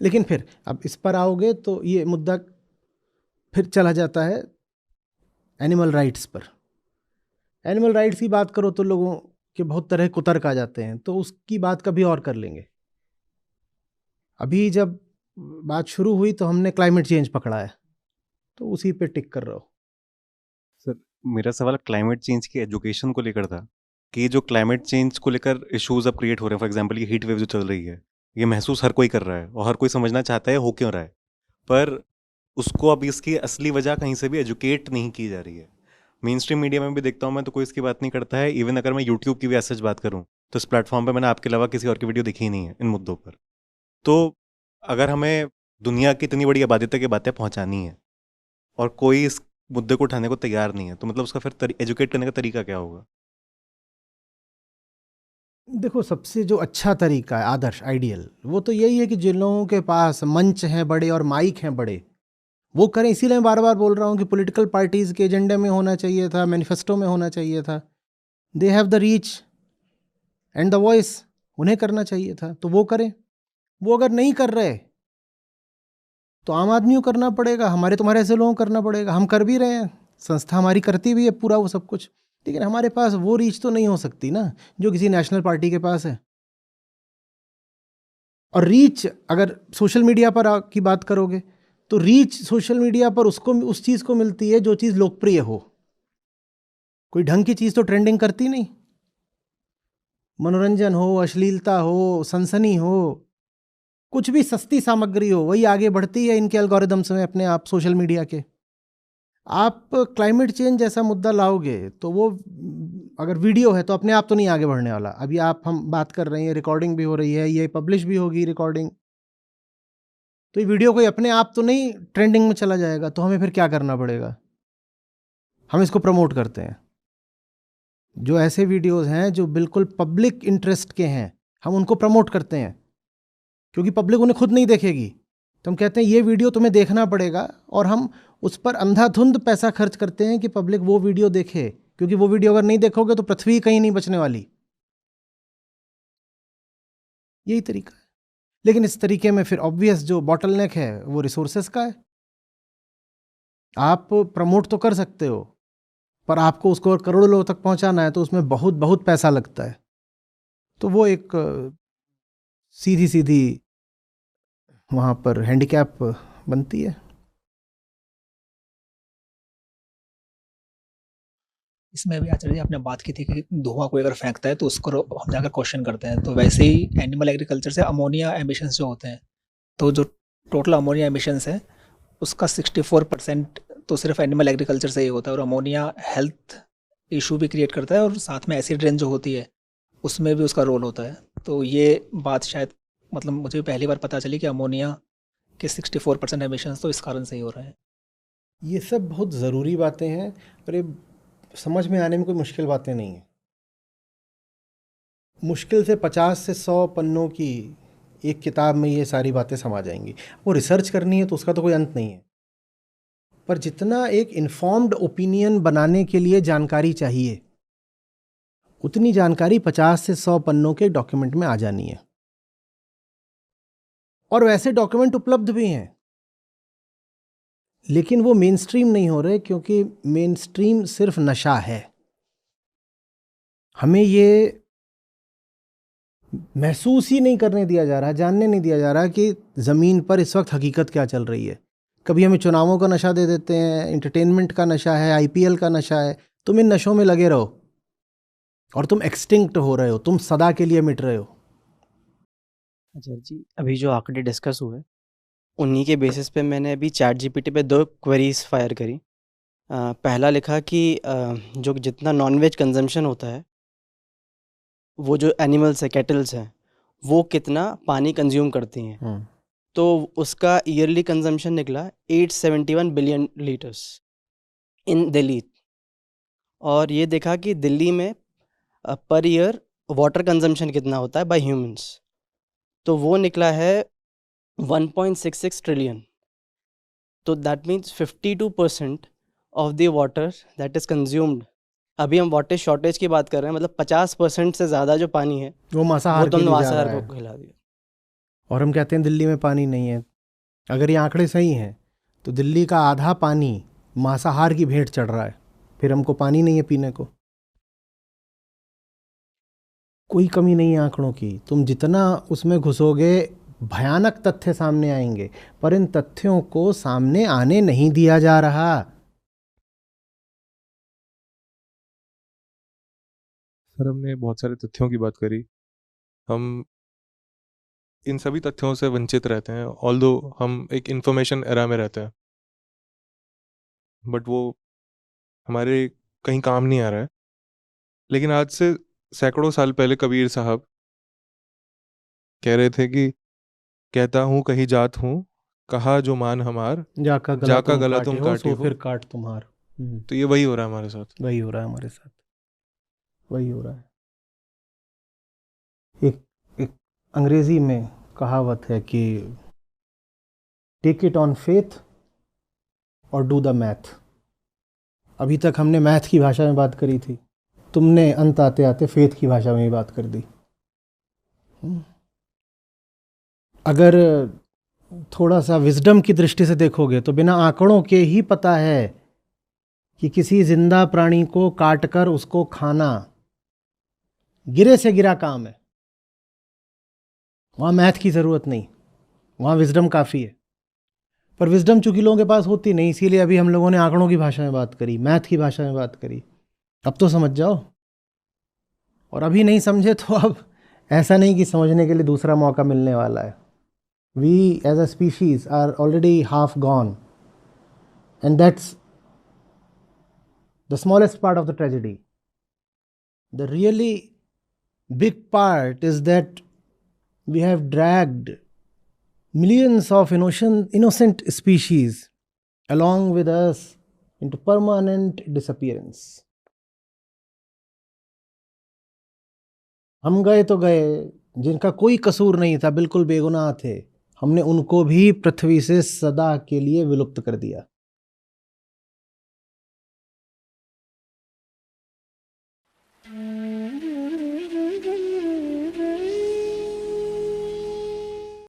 लेकिन फिर अब इस पर आओगे तो ये मुद्दा फिर चला जाता है एनिमल राइट्स पर। एनिमल राइट्स की बात करो तो लोगों के बहुत तरह कुतर्क आ जाते हैं, तो उसकी बात कभी और कर लेंगे। अभी जब बात शुरू हुई तो हमने क्लाइमेट चेंज पकड़ा है, तो उसी पे टिक कर रहो।
सर, मेरा सवाल क्लाइमेट चेंज की एजुकेशन को लेकर था कि जो क्लाइमेट चेंज को लेकर इश्यूज अब क्रिएट हो रहे हैं, फॉर एग्जांपल ये हीट वेव जो चल रही है, ये महसूस हर कोई कर रहा है और हर कोई समझना चाहता है हो क्यों रहा है, पर उसको अब इसकी असली वजह कहीं से भी एजुकेट नहीं की जा रही है। मेन स्ट्रीम मीडिया में भी देखता हूँ मैं तो कोई इसकी बात नहीं करता है। इवन अगर मैं यूट्यूब की भी ऐसे बात करूँ तो इस प्लेटफॉर्म पे मैंने आपके अलावा किसी और की वीडियो देखी ही नहीं है इन मुद्दों पर। तो अगर हमें दुनिया की इतनी बड़ी आबादी तक ये बातें पहुँचानी है और कोई इस मुद्दे को उठाने को तैयार नहीं है, तो मतलब उसका फिर एजुकेट करने का तरीका क्या होगा?
देखो, सबसे जो अच्छा तरीका है, आदर्श, आइडियल, वो तो यही है कि जिन लोगों के पास मंच हैं बड़े और माइक हैं बड़े, वो करें। इसीलिए मैं बार बार बोल रहा हूँ कि पॉलिटिकल पार्टीज़ के एजेंडे में होना चाहिए था, मैनिफेस्टो में होना चाहिए था। They have the reach and the voice, उन्हें करना चाहिए था, तो वो करें। वो अगर नहीं कर रहे तो आम आदमी को करना पड़ेगा, हमारे तुम्हारे ऐसे लोगों को करना पड़ेगा। हम कर भी रहे हैं, संस्था हमारी करती भी है पूरा वो सब कुछ, लेकिन हमारे पास वो रीच तो नहीं हो सकती ना जो किसी नेशनल पार्टी के पास है। और रीच अगर सोशल मीडिया पर की बात करोगे तो रीच सोशल मीडिया पर उसको उस चीज़ को मिलती है जो चीज़ लोकप्रिय हो। कोई ढंग की चीज़ तो ट्रेंडिंग करती नहीं। मनोरंजन हो, अश्लीलता हो, सनसनी हो, कुछ भी सस्ती सामग्री हो, वही आगे बढ़ती है इनके एल्गोरिदम्स में अपने आप सोशल मीडिया के। आप क्लाइमेट चेंज जैसा मुद्दा लाओगे तो वो अगर वीडियो है तो अपने आप तो नहीं आगे बढ़ने वाला। अभी हम बात कर रहे हैं, रिकॉर्डिंग भी हो रही है, ये पब्लिश भी होगी रिकॉर्डिंग, तो ये वीडियो कोई अपने आप तो नहीं ट्रेंडिंग में चला जाएगा। तो हमें फिर क्या करना पड़ेगा? हम इसको प्रमोट करते हैं। जो ऐसे वीडियोस हैं जो बिल्कुल पब्लिक इंटरेस्ट के हैं, हम उनको प्रमोट करते हैं, क्योंकि पब्लिक उन्हें खुद नहीं देखेगी। तो हम कहते हैं ये वीडियो तुम्हें देखना पड़ेगा, और हम उस पर अंधाधुंध पैसा खर्च करते हैं कि पब्लिक वो वीडियो देखे, क्योंकि वो वीडियो अगर नहीं देखोगे तो पृथ्वी कहीं नहीं बचने वाली। यही तरीका है। लेकिन इस तरीके में फिर ऑब्वियस जो बॉटलनेक है वो रिसोर्सेस का है। आप प्रमोट तो कर सकते हो, पर आपको उसको और करोड़ों लोगों तक पहुंचाना है तो उसमें बहुत बहुत पैसा लगता है। तो वो एक सीधी सीधी वहाँ पर हैंडीकैप बनती है।
इसमें भी आचार्य जी आपने बात की थी कि धुआं कोई अगर फेंकता है तो उसको हम जाकर क्वेश्चन करते हैं। तो वैसे ही एनिमल एग्रीकल्चर से अमोनिया एमिशंस जो होते हैं, तो जो टोटल अमोनिया एमिशंस है उसका 64% तो सिर्फ एनिमल एग्रीकल्चर से ही होता है। और अमोनिया हेल्थ इशू भी क्रिएट करता है, और साथ में एसिड रेन जो होती है उसमें भी उसका रोल होता है। तो ये बात शायद मतलब मुझे पहली बार पता चली कि अमोनिया के 64% एमिशंस तो इस कारण से ही हो रहे हैं।
ये सब बहुत ज़रूरी बातें हैं, पर ये समझ में आने में कोई मुश्किल बातें नहीं हैं। मुश्किल से 50 से 100 पन्नों की एक किताब में ये सारी बातें समा जाएंगी। वो रिसर्च करनी है तो उसका तो कोई अंत नहीं है, पर जितना एक इन्फॉर्म्ड ओपिनियन बनाने के लिए जानकारी चाहिए, उतनी जानकारी 50 से 100 पन्नों के डॉक्यूमेंट में आ जानी है। और वैसे डॉक्यूमेंट उपलब्ध भी हैं, लेकिन वो मेन स्ट्रीम नहीं हो रहे, क्योंकि मेन स्ट्रीम सिर्फ नशा है। हमें ये महसूस ही नहीं करने दिया जा रहा, जानने नहीं दिया जा रहा कि ज़मीन पर इस वक्त हकीकत क्या चल रही है। कभी हमें चुनावों का नशा दे देते हैं, इंटरटेनमेंट का नशा है, आईपीएल का नशा है। तुम इन नशों में लगे रहो और तुम एक्सटिंक्ट हो रहे हो, तुम सदा के लिए मिट रहे हो।
अच्छा जी, अभी जो आंकड़े डिस्कस हुए उन्हीं के बेसिस पे मैंने अभी चैट जीपीटी पे 2 क्वेरीज फायर करी। पहला लिखा कि जो जितना नॉनवेज कंजम्पशन होता है, वो जो एनिमल्स है, कैटल्स हैं, वो कितना पानी कंज्यूम करती हैं। तो उसका ईयरली कंजम्पशन निकला 871 बिलियन लीटर्स इन दिल्ली। और ये देखा कि दिल्ली में पर ईयर वाटर कंजम्पशन कितना होता है बाय ह्यूमंस, तो वो निकला है 1.66 ट्रिलियन। तो that means 52% of the water that is consumed. अभी हम वाटर शॉर्टेज की बात कर रहे हैं, मतलब 50% से ज़्यादा जो पानी है
वो मांसाहार
तुमने
के लिए जा
मांसाहार
रहा
को
है।
खिला दिया।
और हम कहते हैं दिल्ली में पानी नहीं है। अगर ये आंकड़े सही हैं तो दिल्ली का आधा पानी मांसाहार की भेंट चढ़ रहा है, फिर हमको पानी नहीं है पीने को। कोई कमी नहीं है आंकड़ों की, तुम जितना उसमें घुसोगे भयानक तथ्य सामने आएंगे, पर इन तथ्यों को सामने आने नहीं दिया जा रहा।
सर, हमने बहुत सारे तथ्यों की बात करी। हम इन सभी तथ्यों से वंचित रहते हैं, ऑल्दो हम एक इंफॉर्मेशन एरा में रहते हैं, बट वो हमारे कहीं काम नहीं आ रहा है। लेकिन आज से सैकड़ों साल पहले कबीर साहब कह रहे थे कि कहता हूँ कहीं जात हूँ, कहा जो मान हमार,
जाका गला तुम काटे हो, फिर काट तुम्हार।
तो ये वही हो रहा है हमारे साथ।
वही हो रहा है हमारे साथ, वही हो रहा है। एक अंग्रेजी में कहावत है कि टेक इट ऑन फेथ और डू द मैथ। अभी तक हमने मैथ की भाषा में बात करी थी, तुमने अंत आते आते फेथ की भाषा में ही बात कर दी। अगर थोड़ा सा विजडम की दृष्टि से देखोगे तो बिना आंकड़ों के ही पता है कि किसी जिंदा प्राणी को काटकर उसको खाना गिरे से गिरा काम है। वहाँ मैथ की ज़रूरत नहीं, वहाँ विजडम काफ़ी है। पर विजडम चूंकि लोगों के पास होती नहीं, इसीलिए अभी हम लोगों ने आंकड़ों की भाषा में बात करी, मैथ की भाषा में बात करी। अब तो समझ जाओ, और अभी नहीं समझे तो अब ऐसा नहीं कि समझने के लिए दूसरा मौका मिलने वाला है। We as a species are already half gone, and that's the smallest part of the tragedy. The really big part is that we have dragged millions of innocent species along with us into permanent disappearance. हम गए तो गए, जिनका कोई कसूर नहीं था, बिल्कुल बेगुनाह थे, हमने उनको भी पृथ्वी से सदा के लिए विलुप्त कर दिया।